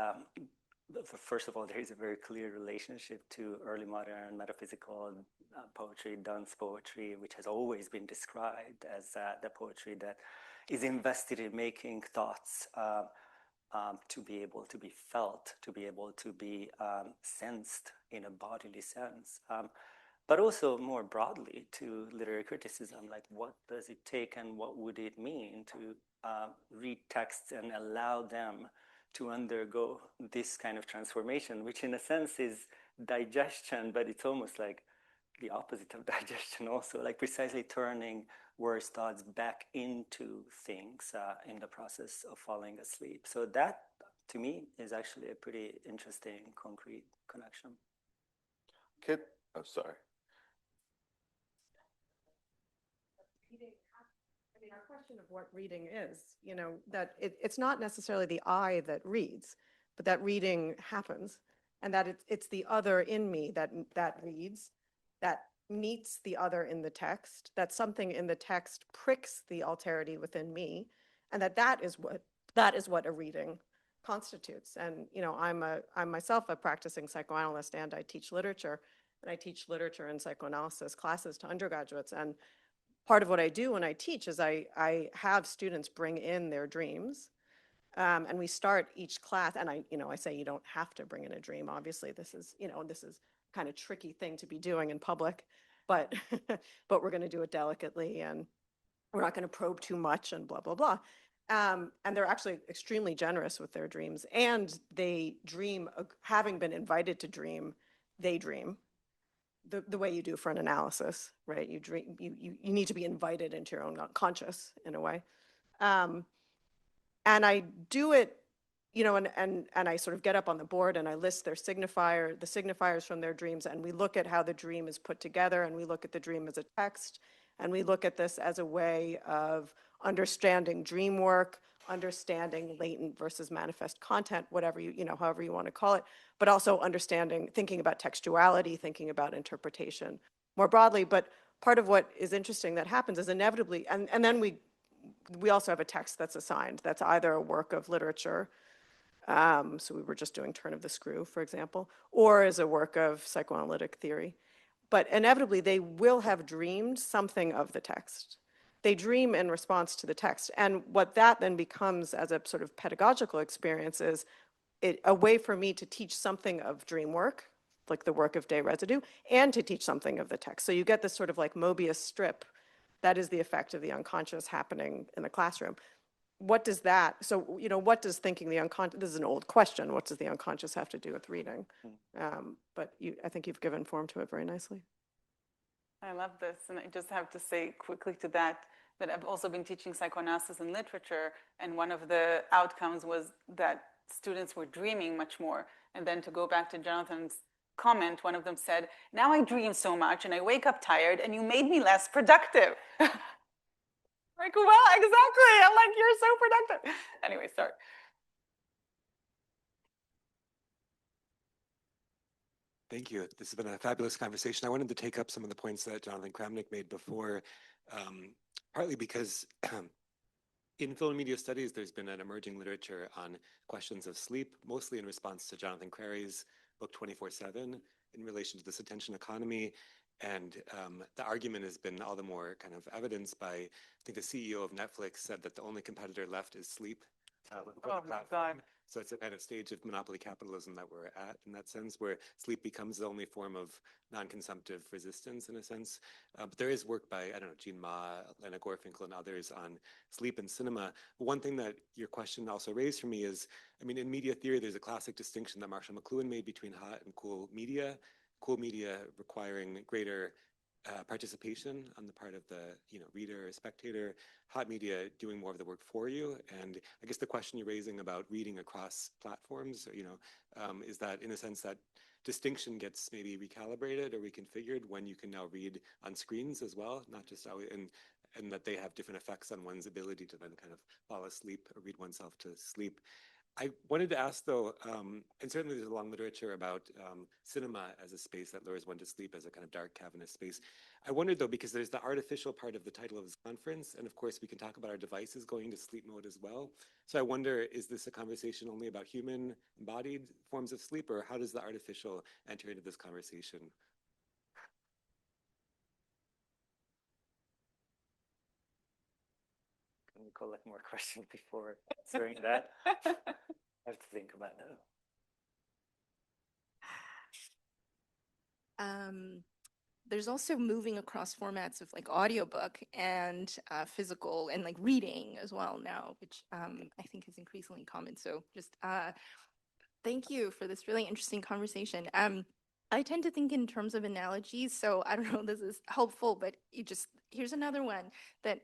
first of all, there is a very clear relationship to early modern metaphysical poetry, Donne's poetry, which has always been described as the poetry that is invested in making thoughts to be able to be felt, to be able to be sensed in a bodily sense. But also more broadly to literary criticism, like what does it take and what would it mean to read texts and allow them to undergo this kind of transformation, which in a sense is digestion, but it's almost like the opposite of digestion also, like precisely turning words, thoughts back into things in the process of falling asleep. So that, to me, is actually a pretty interesting, concrete connection. Oh, sorry. Our question of what reading is, that it's not necessarily the I that reads, but that reading happens, and that it's the other in me that reads, that meets the other in the text, that something in the text pricks the alterity within me, and that is what a reading constitutes. And I'm myself a practicing psychoanalyst, and I teach literature, and psychoanalysis classes to undergraduates. And part of what I do when I teach is I have students bring in their dreams, and we start each class. And I say you don't have to bring in a dream. Obviously, this is kind of tricky thing to be doing in public, but but we're going to do it delicately, and we're not going to probe too much, and blah blah blah. And they're actually extremely generous with their dreams, and they dream. Having been invited to dream, they dream. The way you do for an analysis, right? You dream. You need to be invited into your own conscious in a way. And I do it, and I sort of get up on the board and I list the signifiers from their dreams, and we look at how the dream is put together, and we look at the dream as a text, and we look at this as a way of understanding dream work, understanding latent versus manifest content, whatever however you want to call it, but also thinking about textuality, thinking about interpretation more broadly. But part of what is interesting that happens is inevitably, and then we also have a text that's assigned, that's either a work of literature, so we were just doing Turn of the Screw, for example, or as a work of psychoanalytic theory. But inevitably, they will have dreamed something of the text. They dream in response to the text. And what that then becomes as a sort of pedagogical experience is a way for me to teach something of dream work, like the work of day residue, and to teach something of the text. So you get this sort of like Mobius strip. That is the effect of the unconscious happening in the classroom. What does thinking the unconscious, this is an old question, what does the unconscious have to do with reading? But I think you've given form to it very nicely. I love this. And I just have to say quickly to that I've also been teaching psychoanalysis and literature. And one of the outcomes was that students were dreaming much more. And then to go back to Jonathan's comment, one of them said, now I dream so much and I wake up tired and you made me less productive. Like, well, exactly. I'm like, you're so productive. Anyway, sorry. Thank you. This has been a fabulous conversation. I wanted to take up some of the points that Jonathan Kramnik made before, partly because in film and media studies, there's been an emerging literature on questions of sleep, mostly in response to Jonathan Crarey's book 24/7 in relation to this attention economy. And the argument has been all the more kind of evidenced by, I think the CEO of Netflix said that the only competitor left is sleep. Oh my God. So it's a kind of stage of monopoly capitalism that we're at in that sense, where sleep becomes the only form of non-consumptive resistance in a sense. But there is work by, I don't know, Jean Ma, Lena Gorfinkel, and others on sleep and cinema. But one thing that your question also raised for me is, I mean, in media theory, there's a classic distinction that Marshall McLuhan made between hot and cool media requiring greater participation on the part of the reader or spectator, hot media doing more of the work for you. And I guess the question you're raising about reading across platforms, is that in a sense that distinction gets maybe recalibrated or reconfigured when you can now read on screens as well, not just always, and that they have different effects on one's ability to then kind of fall asleep or read oneself to sleep. I wanted to ask, though, and certainly there's a long literature about cinema as a space that lures one to sleep as a kind of dark cavernous space. I wondered, though, because there's the artificial part of the title of this conference, and of course we can talk about our devices going to sleep mode as well. So I wonder, is this a conversation only about human embodied forms of sleep, or how does the artificial enter into this conversation? Can we collect more questions before answering that? I have to think about that. There's also moving across formats of like audiobook and physical and like reading as well now, which I think is increasingly common. So just thank you for this really interesting conversation. I tend to think in terms of analogies, so I don't know if this is helpful, but here's another one that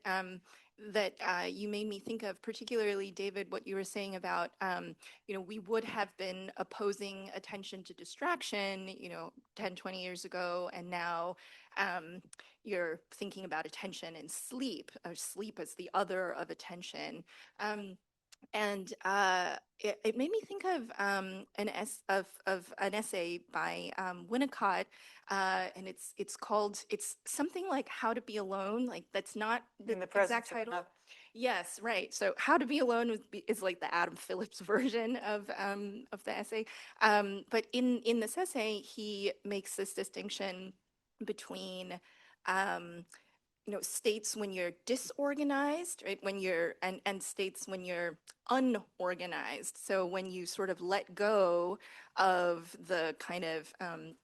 you made me think of, particularly, David, what you were saying about, we would have been opposing attention to distraction, 10, 20 years ago, and now you're thinking about attention and sleep, or sleep as the other of attention. And it made me think of an essay by Winnicott, and it's called, it's something like How to Be Alone. Like, that's not the exact title. Yes, right. So How to Be Alone is like the Adam Phillips version of the essay. But in this essay, he makes this distinction between states when you're disorganized, right? When you're, and states when you're unorganized. So when you sort of let go of the kind of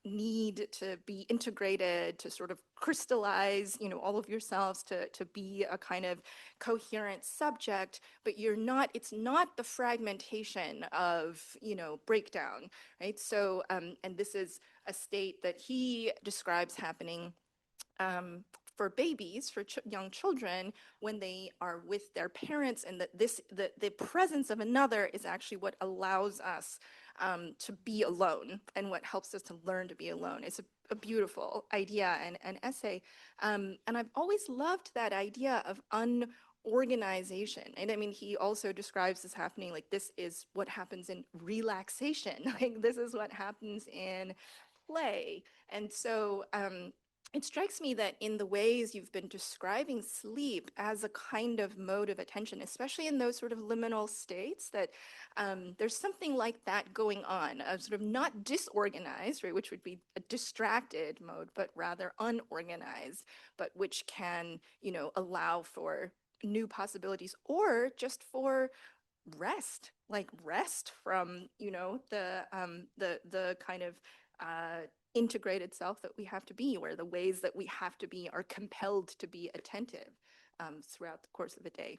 need to be integrated, to sort of crystallize, all of yourselves to be a kind of coherent subject, but it's not the fragmentation of, breakdown, right? So, and this is a state that he describes happening for babies, for young children, when they are with their parents, and that the presence of another is actually what allows us to be alone, and what helps us to learn to be alone. It's a beautiful idea and an essay. And I've always loved that idea of unorganization. And I mean, he also describes this happening, like, this is what happens in relaxation. Like, this is what happens in play. And so, it strikes me that in the ways you've been describing sleep as a kind of mode of attention, especially in those sort of liminal states, that there's something like that going on, sort of not disorganized, right, which would be a distracted mode, but rather unorganized, but which can, allow for new possibilities, or just for rest, like rest from, the kind of integrated self that we have to be, where the ways that we have to be are compelled to be attentive throughout the course of the day.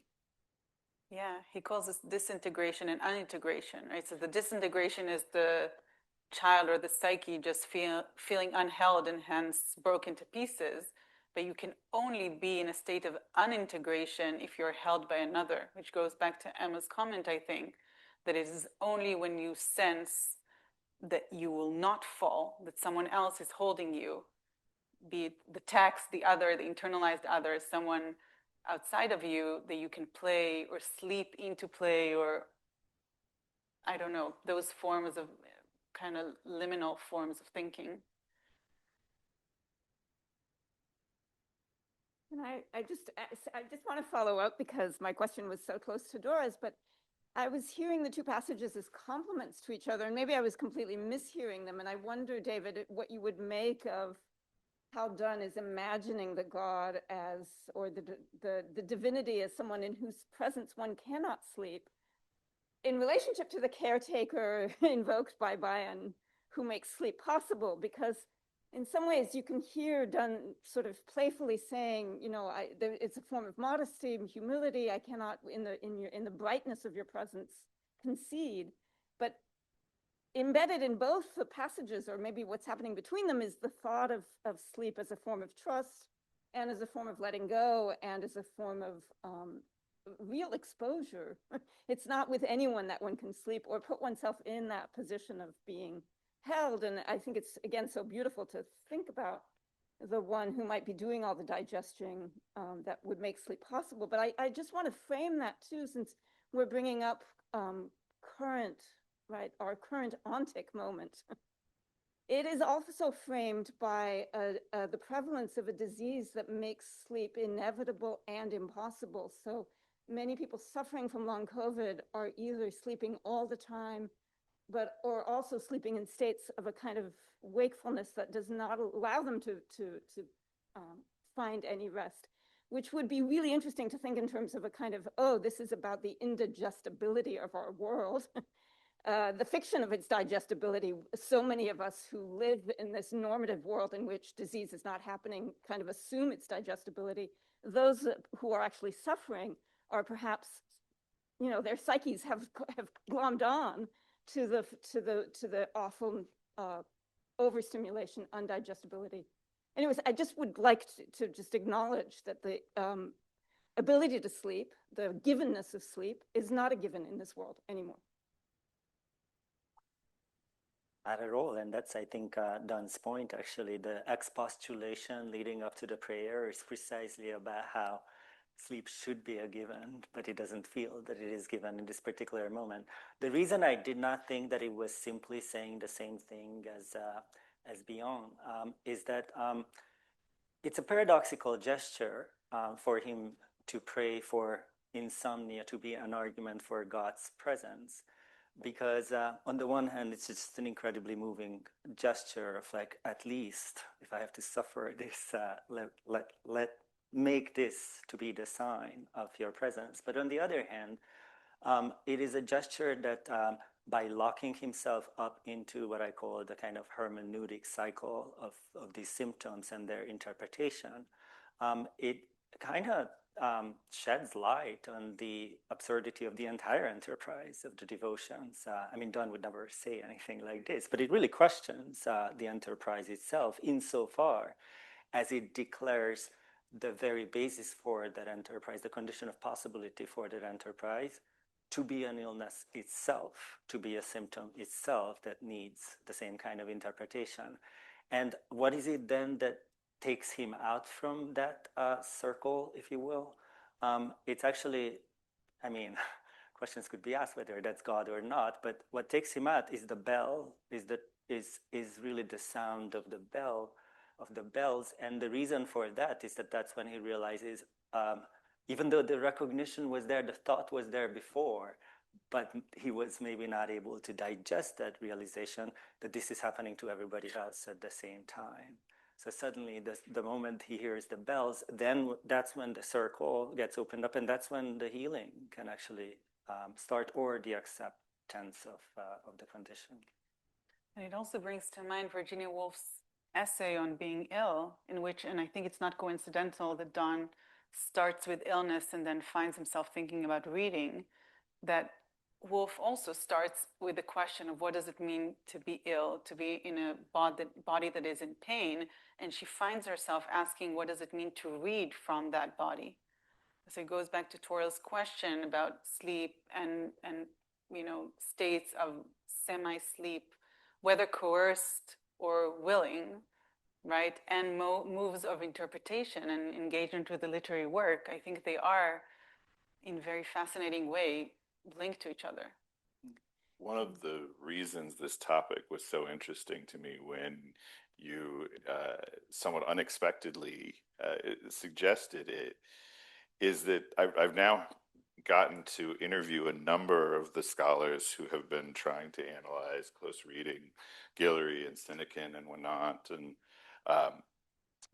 Yeah, he calls this disintegration and unintegration, right? So the disintegration is the child or the psyche just feeling unheld and hence broken to pieces. But you can only be in a state of unintegration if you're held by another, which goes back to Emma's comment, I think, that it is only when you sense that you will not fall, that someone else is holding you, be it the text, the other, the internalized other, someone outside of you, that you can play or sleep into play, or I don't know, those forms of kind of liminal forms of thinking. And I just want to follow up, because my question was so close to Dora's, but I was hearing the two passages as complements to each other, and maybe I was completely mishearing them. And I wonder, David, what you would make of how Donne is imagining the god as, or the divinity as someone in whose presence one cannot sleep, in relationship to the caretaker invoked by Bayan, who makes sleep possible, because in some ways you can hear Donne sort of playfully saying, it's a form of modesty and humility. I cannot, in the brightness of your presence, concede. But embedded in both the passages, or maybe what's happening between them, is the thought of sleep as a form of trust and as a form of letting go and as a form of real exposure. It's not with anyone that one can sleep or put oneself in that position of being held. And I think it's, again, so beautiful to think about the one who might be doing all the digesting that would make sleep possible. But I just want to frame that too, since we're bringing up current, right, our current ontic moment. It is also framed by the prevalence of a disease that makes sleep inevitable and impossible. So many people suffering from long COVID are either sleeping all the time, or also sleeping in states of a kind of wakefulness that does not allow them to find any rest, which would be really interesting to think in terms of a kind of, this is about the indigestibility of our world. The fiction of its digestibility. So many of us who live in this normative world in which disease is not happening kind of assume its digestibility. Those who are actually suffering are perhaps, their psyches have glommed on to the awful overstimulation, undigestibility. Anyways, I just would like to just acknowledge that the ability to sleep, the givenness of sleep, is not a given in this world anymore. Not at all. And that's, I think, Donne's point, actually. The expostulation leading up to the prayer is precisely about how sleep should be a given, but he doesn't feel that it is given in this particular moment. The reason I did not think that it was simply saying the same thing as Beyond is that it's a paradoxical gesture for him to pray for insomnia to be an argument for God's presence. Because on the one hand, it's just an incredibly moving gesture of like, at least if I have to suffer this, let make this to be the sign of your presence. But on the other hand, it is a gesture that by locking himself up into what I call the kind of hermeneutic cycle of these symptoms and their interpretation, it kind of sheds light on the absurdity of the entire enterprise of the devotions. I mean, Donne would never say anything like this, but it really questions the enterprise itself insofar as it declares the very basis for that enterprise, the condition of possibility for that enterprise, to be an illness itself, to be a symptom itself that needs the same kind of interpretation. And what is it then that takes him out from that circle, if you will? It's actually, I mean, questions could be asked whether that's God or not, but what takes him out is the bell, is really the sound of the bell, of the bells. And the reason for that is that that's when he realizes, even though the recognition was there, the thought was there before, but he was maybe not able to digest that realization that this is happening to everybody else at the same time. So suddenly, the moment he hears the bells, then that's when the circle gets opened up, and that's when the healing can actually start, or the acceptance of the condition. And it also brings to mind Virginia Woolf's essay on being ill, in which, and I think it's not coincidental that Donne starts with illness and then finds himself thinking about reading, that Woolf also starts with the question of what does it mean to be ill, to be in a body that is in pain, and she finds herself asking what does it mean to read from that body. So it goes back to Toral's question about sleep and states of semi-sleep, whether coerced or willing, right? And moves of interpretation and engagement with the literary work. I think they are, in a very fascinating way, linked to each other. One of the reasons this topic was so interesting to me when you somewhat unexpectedly suggested it is that I've now gotten to interview a number of the scholars who have been trying to analyze close reading, Guillory and Sinekin and whatnot, and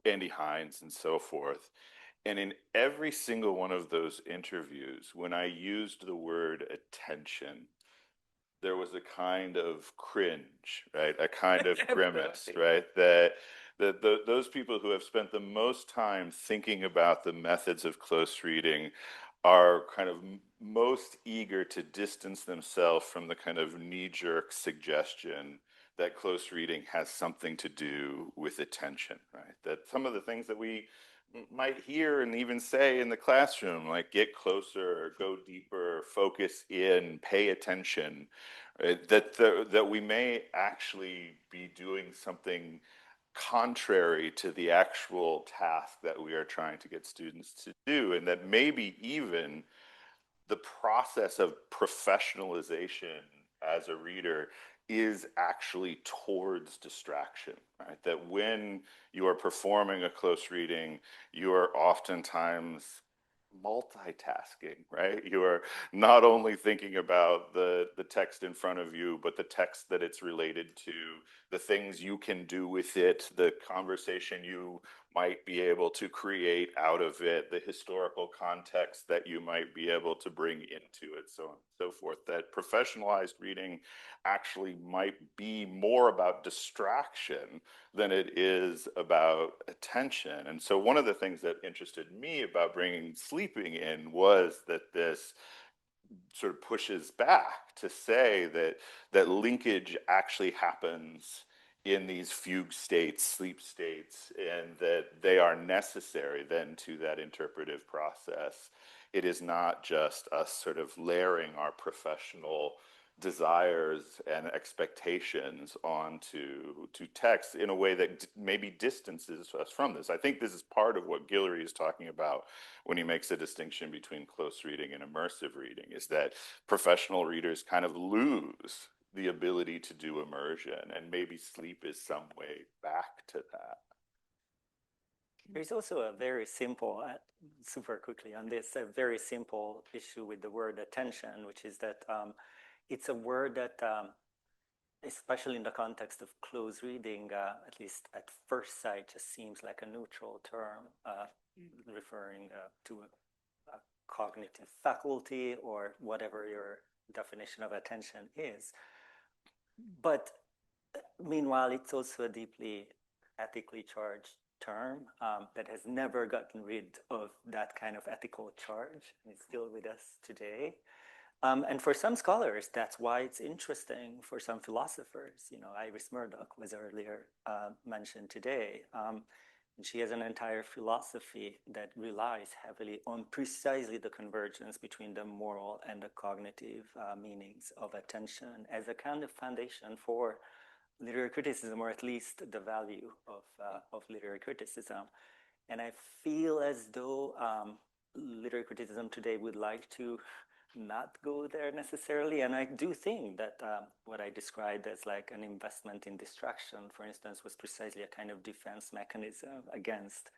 Andy Hines and so forth. And in every single one of those interviews, when I used the word attention, there was a kind of cringe, right? A kind of grimace, Absolutely. right? That those people who have spent the most time thinking about the methods of close reading are kind of most eager to distance themselves from the kind of knee-jerk suggestion that close reading has something to do with attention, right? That some of the things that we might hear and even say in the classroom, like get closer, go deeper, focus in, pay attention, right? That we may actually be doing something contrary to the actual task that we are trying to get students to do, and that maybe even the process of professionalization as a reader is actually towards distraction, right? That when you are performing a close reading, you are oftentimes multitasking, right? You are not only thinking about the text in front of you, but the text that it's related to, the things you can do with it, the conversation you might be able to create out of it, the historical context that you might be able to bring into it, so on and so forth. That professionalized reading actually might be more about distraction than it is about attention. And so one of the things that interested me about bringing sleeping in was that this sort of pushes back to say that linkage actually happens in these fugue states, sleep states, and that they are necessary then to that interpretive process. It is not just us sort of layering our professional desires and expectations onto text in a way that maybe distances us from this. I think this is part of what Guillory is talking about when he makes a distinction between close reading and immersive reading, is that professional readers kind of lose the ability to do immersion, and maybe sleep is some way back to that. There's also a very simple, super quickly on this, a very simple issue with the word attention, which is that it's a word that, especially in the context of close reading, at least at first sight, just seems like a neutral term referring to a cognitive faculty or whatever your definition of attention is. But meanwhile, it's also a deeply ethically charged term that has never gotten rid of that kind of ethical charge, and it's still with us today. And for some scholars, that's why it's interesting. For some philosophers, Iris Murdoch was earlier mentioned today. And she has an entire philosophy that relies heavily on precisely the convergence between the moral and the cognitive meanings of attention as a kind of foundation for literary criticism, or at least the value of literary criticism. And I feel as though literary criticism today would like to not go there necessarily. And I do think that what I described as like an investment in distraction, for instance, was precisely a kind of defense mechanism against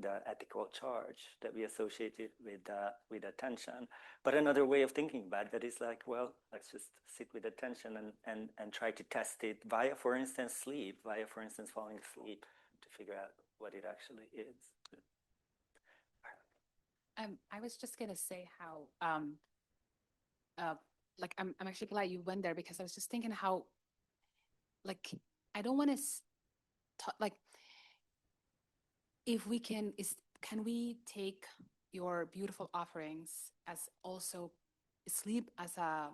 the ethical charge that we associated with attention. But another way of thinking about that is like, well, let's just sit with attention and try to test it via, for instance, sleep, via, for instance, falling asleep, to figure out what it actually is. I was just gonna say how like I'm actually glad you went there, because I was just thinking how, like, I don't want to like, if we can we take your beautiful offerings as also sleep as a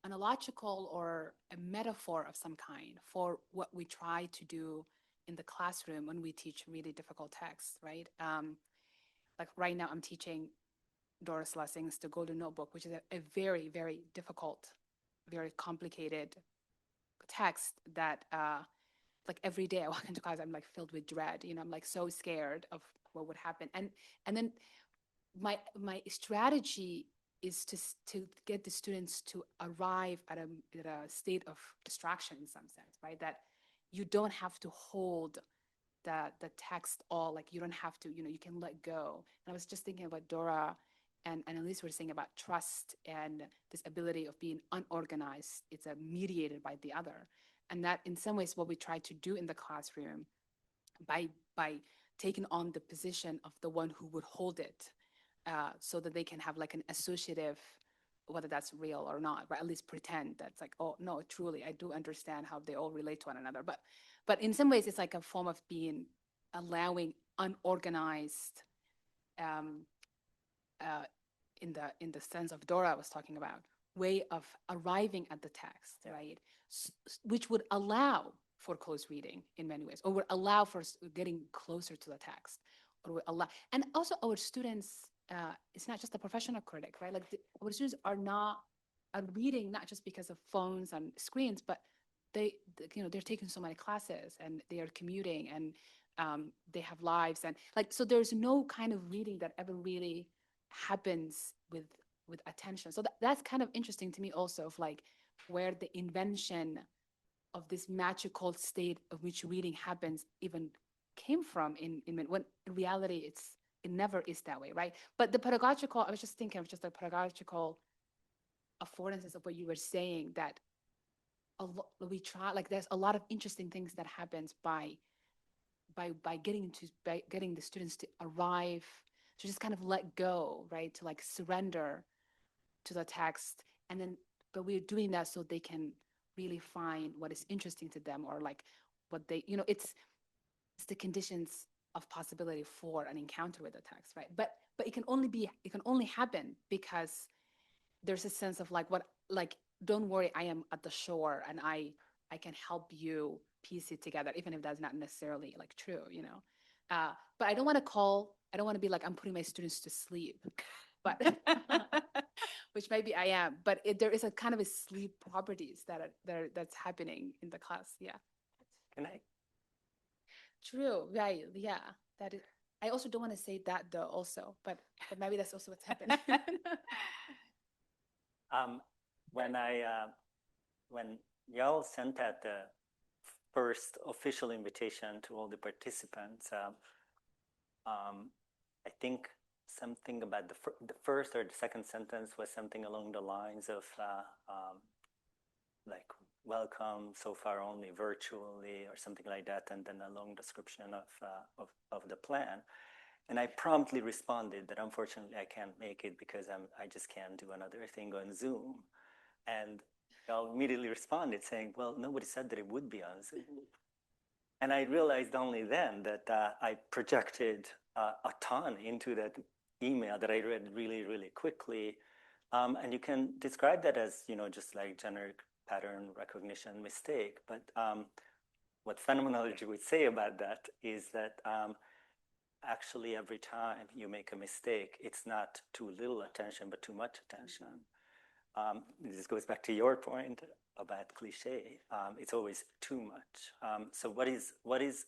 analogical or a metaphor of some kind for what we try to do in the classroom when we teach really difficult texts, right? Like right now I'm teaching Doris Lessing's The Golden Notebook, which is a very, very difficult, very complicated text that like every day I walk into class, I'm like filled with dread. I'm like so scared of what would happen. And then my strategy is to get the students to arrive at a state of distraction in some sense, right? That you don't have to hold the text all, like you don't have to, you can let go. And I was just thinking about Dora and Elise were saying about trust and this ability of being unorganized. It's mediated by the other. And that in some ways what we try to do in the classroom by taking on the position of the one who would hold it, so that they can have like an associative whether that's real or not, but at least pretend that's like, oh no, truly, I do understand how they all relate to one another. But in some ways, it's like a form of being allowing unorganized, um, in the sense of Dora was talking about, way of arriving at the text, right? Which would allow for close reading in many ways, or would allow for getting closer to the text, or would allow, and also our students. It's not just a professional critic, right? Like our students are reading not just because of phones and screens, but they're taking so many classes and they are commuting and they have lives and like, so there's no kind of reading that ever really happens with attention. So that's kind of interesting to me also, of like where the invention of this magical state of which reading happens even came from in when in reality it never is that way, right? But the pedagogical, I was just thinking of just the pedagogical affordances of what you were saying, that we try, like there's a lot of interesting things that happens by getting the students to arrive, to just kind of let go, right? To like surrender to the text. And then, but we're doing that so they can really find what is interesting to them, or like what they, it's the conditions of possibility for an encounter with the text, right? But it can only happen because there's a sense of like, don't worry, I am at the shore and I can help you piece it together, even if that's not necessarily like true, but I don't want to be like, I'm putting my students to sleep, but which maybe I am, but there is a kind of a sleep properties that's happening in the class. Yeah. Can I? True. Right. Yeah. That is. I also don't want to say that though also, but maybe that's also what's happening. When y'all sent out the first official invitation to all the participants, I think something about the first or the second sentence was something along the lines of like, welcome so far only virtually, or something like that, and then a long description of the plan. And I promptly responded that unfortunately I can't make it because I just can't do another thing on Zoom. And y'all immediately responded saying, well, nobody said that it would be on Zoom. And I realized only then that I projected a ton into that email that I read really, really quickly. And you can describe that as, just like generic pattern recognition mistake. But what phenomenology would say about that is that actually every time you make a mistake, it's not too little attention, but too much attention. This goes back to your point about cliche. It's always too much. So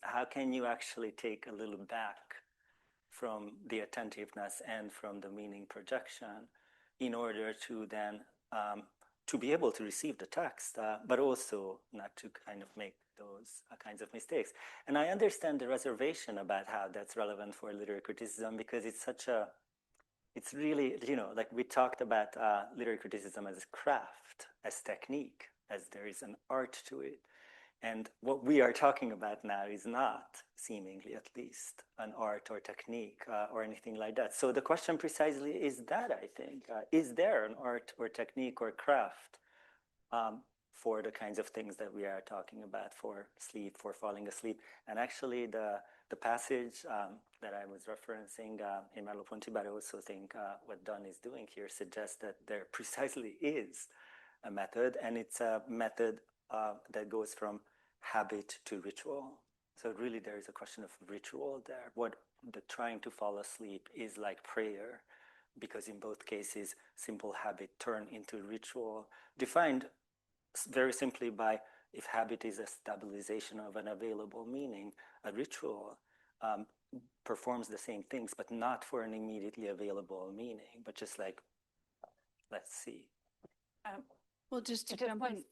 how can you actually take a little back from the attentiveness and from the meaning projection in order to then to be able to receive the text, but also not to kind of make those kinds of mistakes. And I understand the reservation about how that's relevant for literary criticism, because it's really, like we talked about literary criticism as craft, as technique, as there is an art to it. And what we are talking about now is not, seemingly at least, an art or technique or anything like that. So the question precisely is that, I think. Is there an art or technique or craft for the kinds of things that we are talking about, for sleep, for falling asleep? And actually the passage that I was referencing in Merleau-Ponty, but I also think what Don is doing here suggests that there precisely is a method, and it's a method that goes from habit to ritual. So really there is a question of ritual there. What the trying to fall asleep is like prayer, because in both cases, simple habit turn into ritual, defined very simply by, if habit is a stabilization of an available meaning, a ritual performs the same things, but not for an immediately available meaning, but just like, let's see. Well, just to jump in.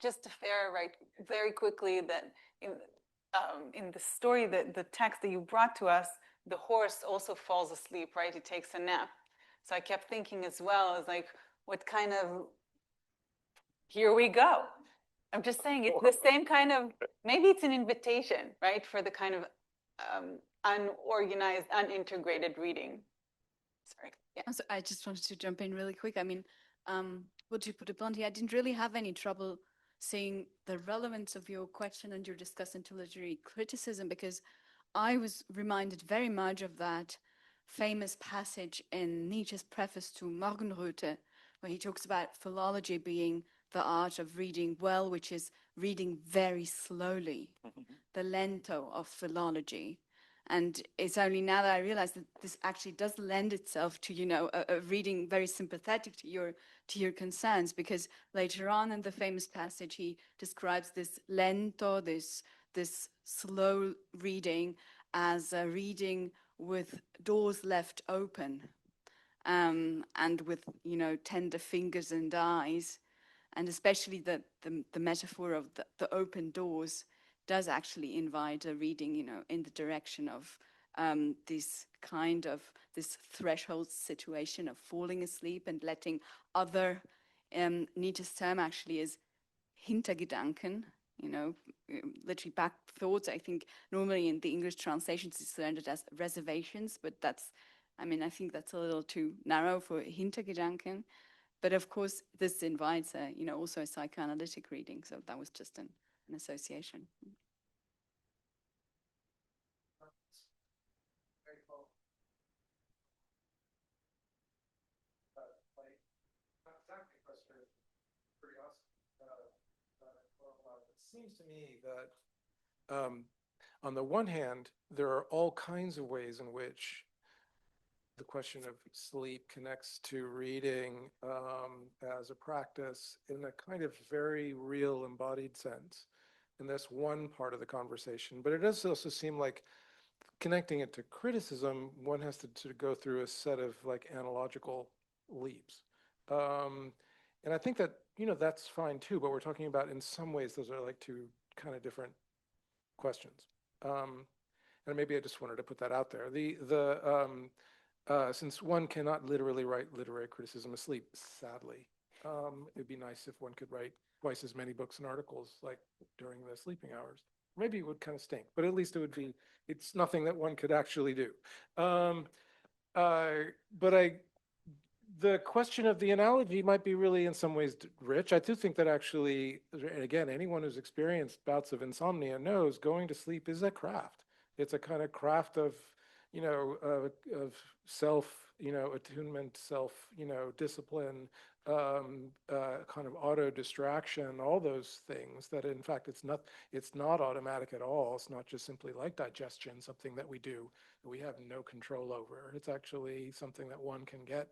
Just to fair, right, very quickly, that in the story, the text that you brought to us, the horse also falls asleep, right? It takes a nap. So I kept thinking as well, as like, what kind of, here we go. I'm just saying it's the same kind of, maybe it's an invitation, right, for the kind of unorganized, unintegrated reading. Sorry. Yeah, so I just wanted to jump in really quick. I mean, well, to put it bluntly, I didn't really have any trouble seeing the relevance of your question and your discussion to literary criticism, because I was reminded very much of that famous passage in Nietzsche's preface to Morgenröte, where he talks about philology being the art of reading well, which is reading very slowly, the lento of philology. And it's only now that I realize that this actually does lend itself to, you know, a reading very sympathetic to your concerns, because later on in the famous passage, he describes this lento, this slow reading, as a reading with doors left open, and with, you know, tender fingers and eyes. And especially the metaphor of the open doors does actually invite a reading, you know, in the direction of this threshold situation of falling asleep and letting other, Nietzsche's term actually is Hintergedanken, you know, literally back thoughts. I think normally in the English translations it's rendered as reservations, but that's, I mean, I think that's a little too narrow for Hintergedanken. But of course, this invites a, you know, also a psychoanalytic reading. So that was just an association. It seems to me that on the one hand, there are all kinds of ways in which the question of sleep connects to reading as a practice in a kind of very real embodied sense. And that's one part of the conversation. But it does also seem like connecting it to criticism, one has to go through a set of like analogical leaps. And I think that, you know, that's fine too, but we're talking about, in some ways, those are like two kind of different questions. And maybe I just wanted to put that out there. Since one cannot literally write literary criticism asleep, sadly, it'd be nice if one could write twice as many books and articles like during the sleeping hours. Maybe it would kind of stink, but at least it would be, it's nothing that one could actually do. The question of the analogy might be really in some ways rich. I do think that actually, again, anyone who's experienced bouts of insomnia knows going to sleep is a craft. It's a kind of craft of, you know, of self, you know, attunement, self, you know, discipline, kind of auto distraction, all those things that in fact it's not automatic at all. It's not just simply like digestion, something that we do that we have no control over. It's actually something that one can get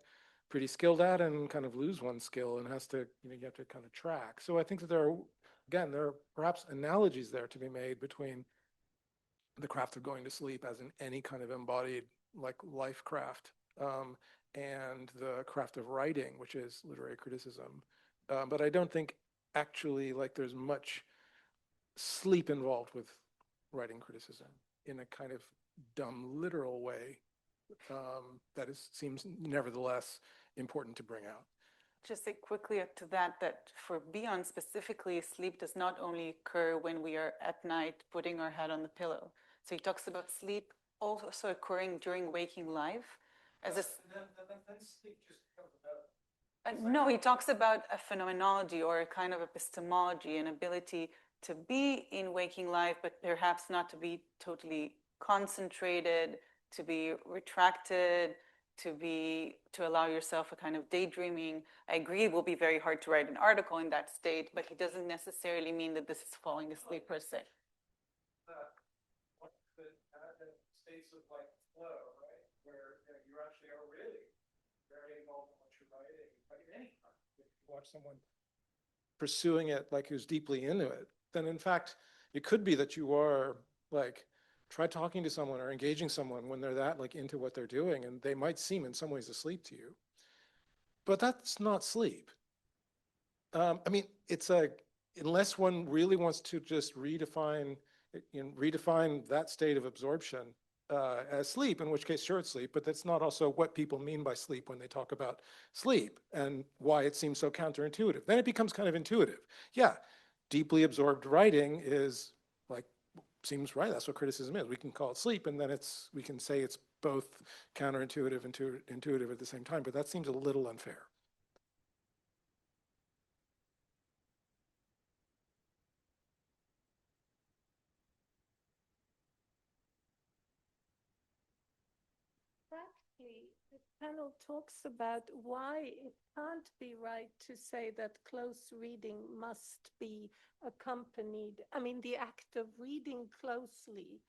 pretty skilled at and kind of lose one skill and has to, you know, you have to kind of track. So I think that there are perhaps analogies there to be made between the craft of going to sleep as in any kind of embodied like life craft, and the craft of writing, which is literary criticism. But I don't think actually like there's much sleep involved with writing criticism in a kind of dumb literal way that seems nevertheless important to bring out. Just say quickly to that for Bion specifically, sleep does not only occur when we are at night putting our head on the pillow. So he talks about sleep also occurring during waking life. As a, then sleep just comes about. no, he talks about a phenomenology or a kind of epistemology, an ability to be in waking life, but perhaps not to be totally concentrated, to be retracted, to allow yourself a kind of daydreaming. I agree it will be very hard to write an article in that state, but he doesn't necessarily mean that this is falling asleep per se. States of like flow, right? Where you actually are really very involved in what you're writing. But in any time, if you watch someone pursuing it like who's deeply into it, then in fact, it could be that you are like, try talking to someone or engaging someone when they're that like into what they're doing, and they might seem in some ways asleep to you. But that's not sleep. I mean, it's unless one really wants to just redefine that state of absorption as sleep, in which case, sure, it's sleep, but that's not also what people mean by sleep when they talk about sleep and why it seems so counterintuitive. Then it becomes kind of intuitive. Yeah, deeply absorbed writing is like seems right. That's what criticism is. We can call it sleep, and then we can say it's both counterintuitive and intuitive at the same time, but that seems a little unfair. Exactly. The panel talks about why it can't be right to say that close reading must be accompanied. I mean, the act of reading closely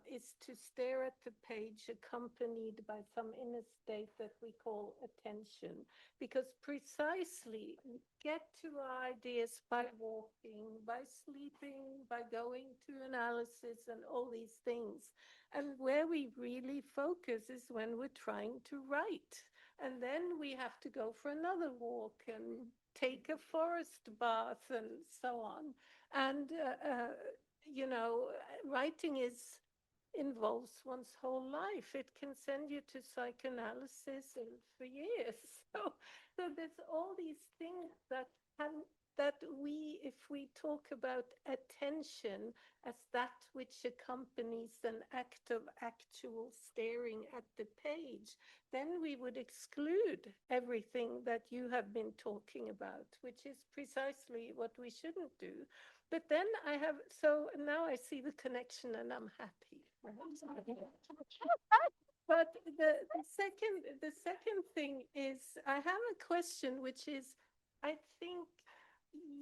is to stare at the page accompanied by some inner state that we call attention. Because precisely we get to our ideas by walking, by sleeping, by going to analysis, and all these things. And where we really focus is when we're trying to write. And then we have to go for another walk and take a forest bath and so on. And, you know, writing involves one's whole life. It can send you to psychoanalysis and for years. So there's all these things that we, if we talk about attention as that which accompanies an act of actual staring at the page, then we would exclude everything that you have been talking about, which is precisely what we shouldn't do. But then so now I see the connection and I'm happy. But the second thing is, I have a question, which is, I think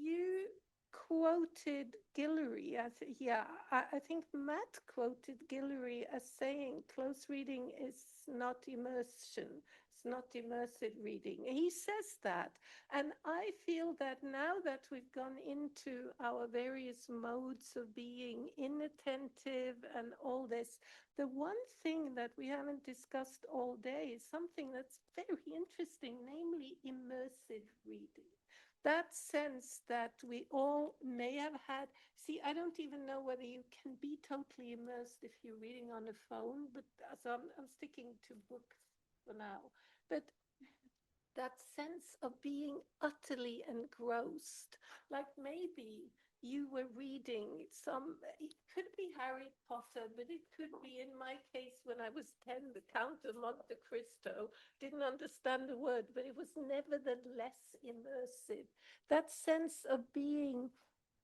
you quoted Guillory. I think Matt quoted Guillory as saying close reading is not immersion. It's not immersive reading. He says that. And I feel that now that we've gone into our various modes of being inattentive and all this, the one thing that we haven't discussed all day is something that's very interesting, namely immersive reading. That sense that we all may have had. See, I don't even know whether you can be totally immersed if you're reading on a phone, but so I'm sticking to books for now. But that sense of being utterly engrossed, like maybe you were reading it could be Harry Potter, but it could be, in my case, when I was 10, the Count of Monte Cristo. Didn't understand a word, but it was nevertheless immersive. That sense of being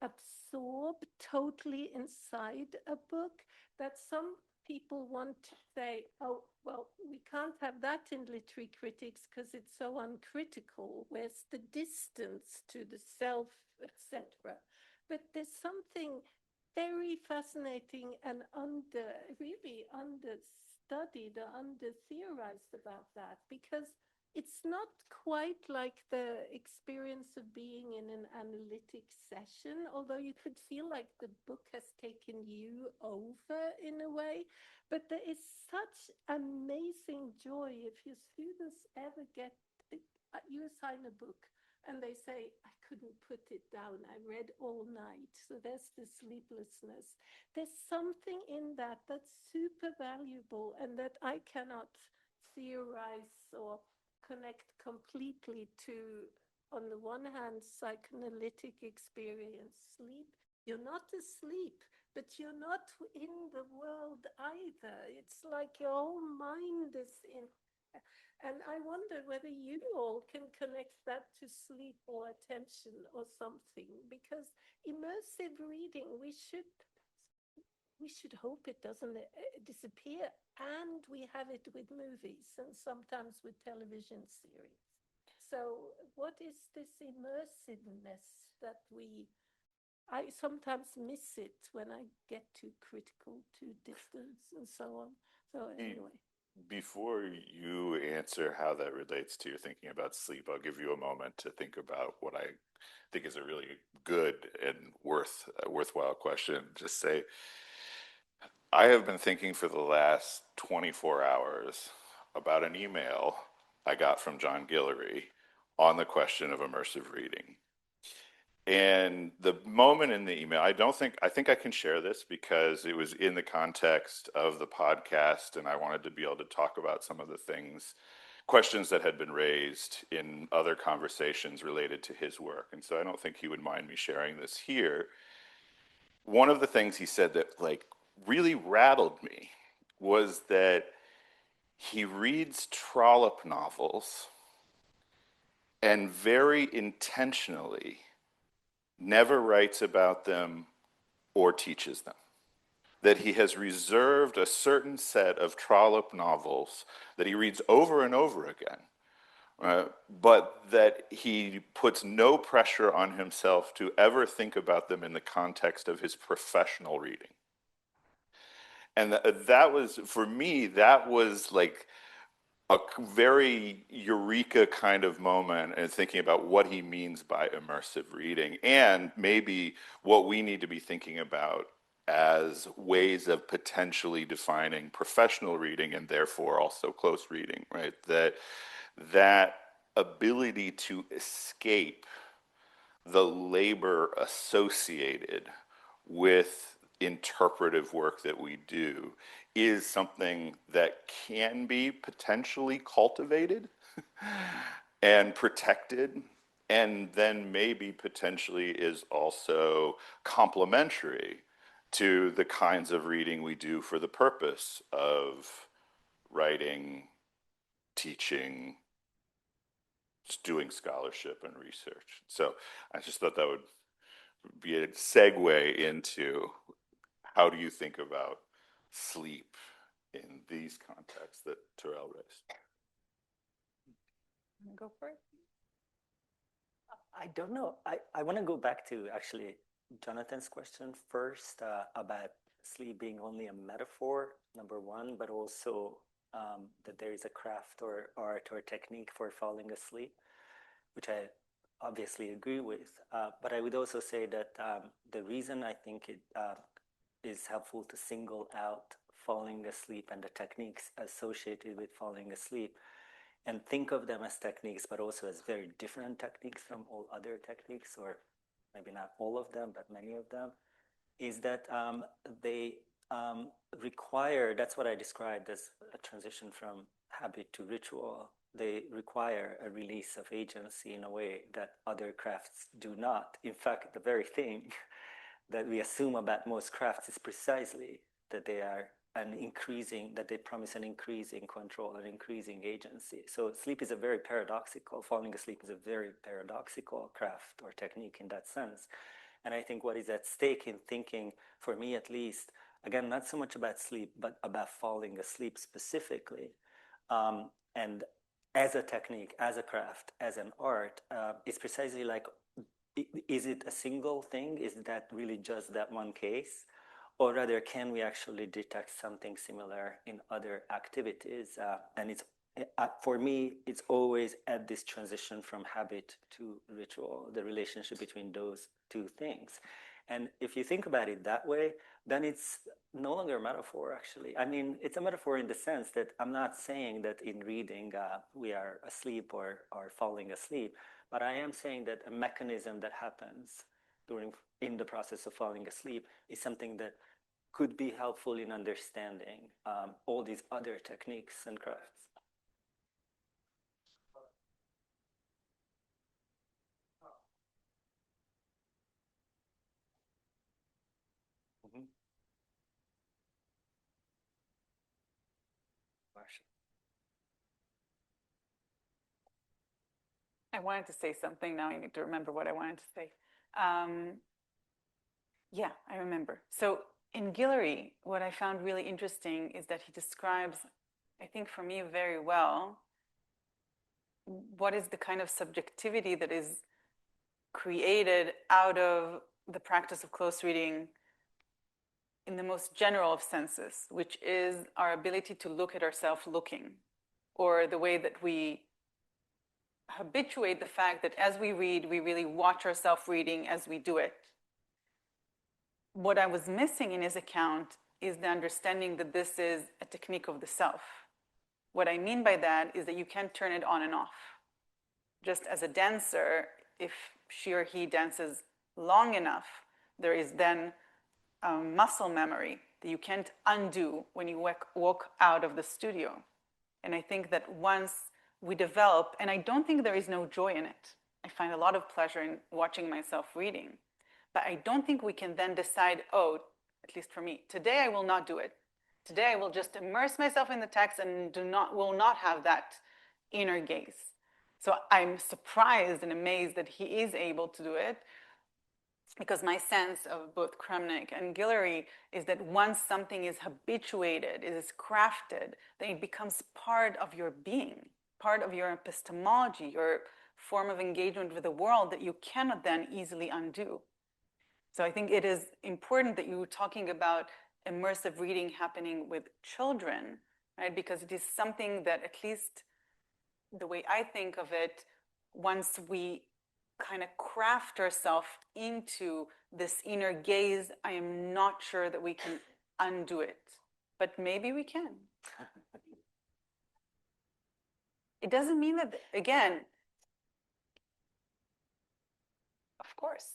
absorbed totally inside a book, that some people want to say, oh, well, we can't have that in literary critics because it's so uncritical. Where's the distance to the self, etc.? But there's something very fascinating and really understudied or under-theorized about that, because it's not quite like the experience of being in an analytic session, although you could feel like the book has taken you over in a way. But there is such amazing joy if your students ever you assign a book and they say, I couldn't put it down. I read all night. So there's the sleeplessness. There's something in that that's super valuable and that I cannot theorize or connect completely to, on the one hand, psychoanalytic experience, sleep. You're not asleep, but you're not in the world either. It's like your whole mind is in. And I wonder whether you all can connect that to sleep or attention or something, because immersive reading, we should hope it doesn't disappear. And we have it with movies and sometimes with television series. So what is this immersiveness that I sometimes miss it when I get too critical, too distant and so on. So anyway. Before you answer how that relates to your thinking about sleep, I'll give you a moment to think about what I think is a really good and worthwhile question. Just say, I have been thinking for the last 24 hours about an email I got from John Guillory on the question of immersive reading. And the moment in the email, I think I can share this because it was in the context of the podcast and I wanted to be able to talk about some of the questions that had been raised in other conversations related to his work. And so I don't think he would mind me sharing this here. one of the things he said that like really rattled me was that he reads Trollope novels and very intentionally never writes about them or teaches them. That he has reserved a certain set of Trollope novels that he reads over and over again, but that he puts no pressure on himself to ever think about them in the context of his professional reading. And that was, for me, that was like a very eureka kind of moment and thinking about what he means by immersive reading and maybe what we need to be thinking about as ways of potentially defining professional reading and therefore also close reading, right? That ability to escape the labor associated with interpretive work that we do is something that can be potentially cultivated and protected, and then maybe potentially is also complementary to the kinds of reading we do for the purpose of writing, teaching, doing scholarship and research. So I just thought that would be a segue into how do you think about sleep in these contexts that Terrell raised. Go for it. I don't know. I want to go back to actually Jonathan's question first about sleep being only a metaphor, number one, but also that there is a craft or art or technique for falling asleep, which I obviously agree with. But I would also say that the reason I think it is helpful to single out falling asleep and the techniques associated with falling asleep and think of them as techniques, but also as very different techniques from all other techniques, or maybe not all of them, but many of them, is that they require, that's what I described as a transition from habit to ritual. They require a release of agency in a way that other crafts do not. In fact, the very thing that we assume about most crafts is precisely that they are that they promise an increase in control, an increasing agency. So sleep is a very paradoxical, falling asleep is a very paradoxical craft or technique in that sense. And I think what is at stake in thinking, for me at least, again, not so much about sleep, but about falling asleep specifically, and as a technique, as a craft, as an art, is precisely like, is it a single thing? Is that really just that one case? Or rather, can we actually detect something similar in other activities? And it's for me, it's always at this transition from habit to ritual, the relationship between those two things. And if you think about it that way, then it's no longer a metaphor, actually. I mean, it's a metaphor in the sense that I'm not saying that in reading we are asleep or falling asleep, but I am saying that a mechanism that happens in the process of falling asleep is something that could be helpful in understanding all these other techniques and crafts. Mm-hmm. I wanted to say something. Now I need to remember what I wanted to say. Yeah, I remember. So in Guillory, what I found really interesting is that he describes, I think for me very well, what is the kind of subjectivity that is created out of the practice of close reading in the most general of senses, which is our ability to look at ourselves looking, or the way that we habituate the fact that as we read, we really watch ourselves reading as we do it. What I was missing in his account is the understanding that this is a technique of the self. What I mean by that is that you can't turn it on and off. Just as a dancer, if she or he dances long enough, there is then muscle memory that you can't undo when you walk out of the studio. And I think that once we develop, and I don't think there is no joy in it. I find a lot of pleasure in watching myself reading. But I don't think we can then decide, oh, at least for me, today I will not do it. Today I will just immerse myself in the text and will not have that inner gaze. So I'm surprised and amazed that he is able to do it, because my sense of both Kramnik and Guillory is that once something is habituated, it is crafted, then it becomes part of your being, part of your epistemology, your form of engagement with the world that you cannot then easily undo. So I think it is important that you were talking about immersive reading happening with children, right? Because it is something that, at least the way I think of it, once we kind of craft ourselves into this inner gaze, I am not sure that we can undo it, but maybe we can. It doesn't mean that, again, of course.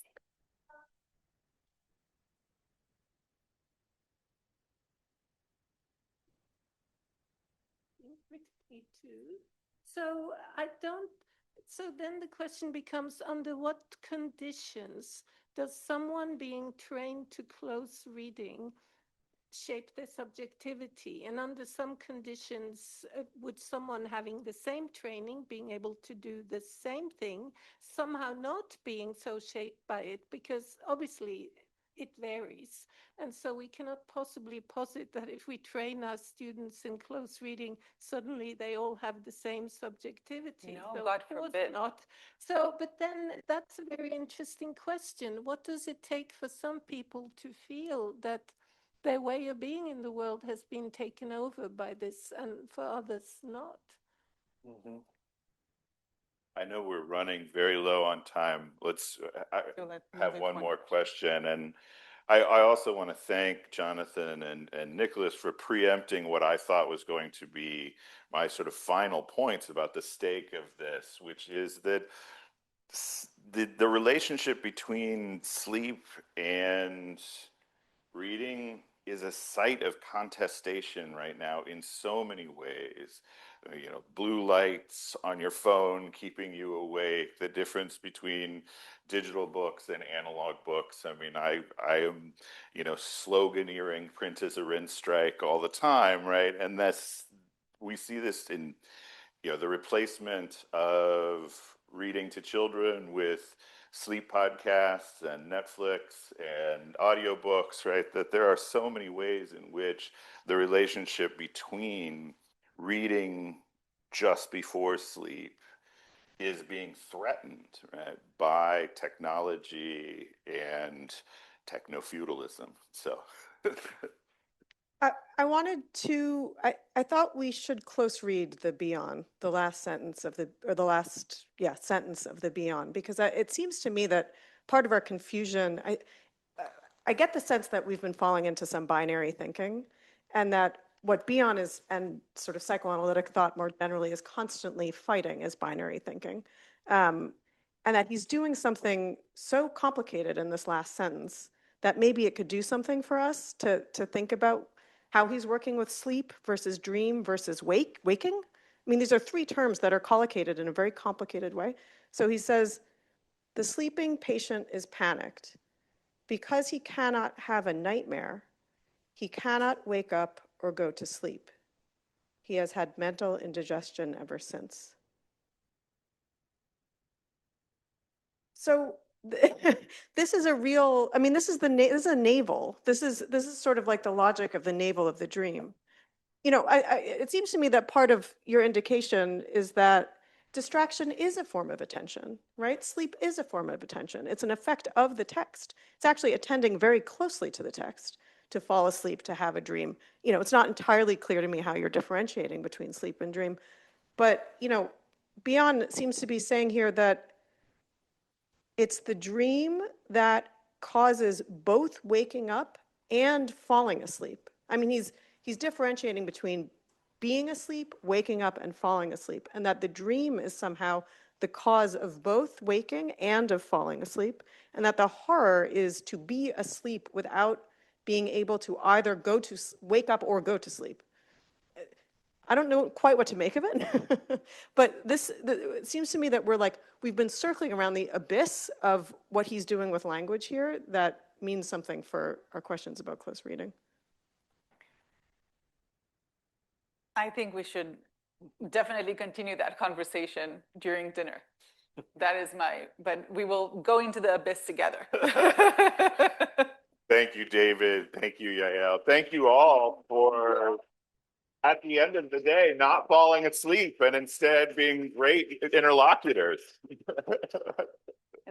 So I don't, so then the question becomes, under what conditions does someone being trained to close reading shape their subjectivity? And under some conditions, would someone having the same training, being able to do the same thing, somehow not being so shaped by it? Because obviously it varies. And so we cannot possibly posit that if we train our students in close reading, suddenly they all have the same subjectivity. No, So God of course forbid. not. So, but then that's a very interesting question. What does it take for some people to feel that their way of being in the world has been taken over by this, and for others not? Mm-hmm. I know we're running very low on time. Let's have one more question. And I also want to thank Jonathan and Nicholas for preempting what I thought was going to be my sort of final points about the stake of this, which is that the relationship between sleep and reading is a site of contestation right now in so many ways. You know, blue lights on your phone keeping you awake, the difference between digital books and analog books. I mean, I am, you know, sloganeering print is a rinse strike all the time, right? And we see this in, you know, the replacement of reading to children with sleep podcasts and Netflix and audiobooks, right? That there are so many ways in which the relationship between reading just before sleep is being threatened, right, by technology and techno-feudalism. So I thought we should close read the beyond, the last sentence of sentence of the beyond, because it seems to me that part of our confusion, I get the sense that we've been falling into some binary thinking, and that what beyond is, and sort of psychoanalytic thought more generally, is constantly fighting is binary thinking. And that he's doing something so complicated in this last sentence that maybe it could do something for us to think about how he's working with sleep versus dream versus waking. I mean, these are three terms that are collocated in a very complicated way. So he says, the sleeping patient is panicked. Because he cannot have a nightmare, he cannot wake up or go to sleep. He has had mental indigestion ever since. So this is a real, I mean, this is a navel. This is sort of like the logic of the navel of the dream. You know, it seems to me that part of your indication is that distraction is a form of attention, right? Sleep is a form of attention. It's an effect of the text. It's actually attending very closely to the text to fall asleep, to have a dream. You know, it's not entirely clear to me how you're differentiating between sleep and dream. But, you know, Beyond seems to be saying here that it's the dream that causes both waking up and falling asleep. I mean, he's differentiating between being asleep, waking up, and falling asleep, and that the dream is somehow the cause of both waking and of falling asleep, and that the horror is to be asleep without being able to either wake up or go to sleep. I don't know quite what to make of it, but it seems to me that we've been circling around the abyss of what he's doing with language here that means something for our questions about close reading. I think we should definitely continue that conversation during dinner. That is but we will go into the abyss together. Thank you, David. Thank you, Yael. Thank you all for, at the end of the day, not falling asleep and instead being great interlocutors.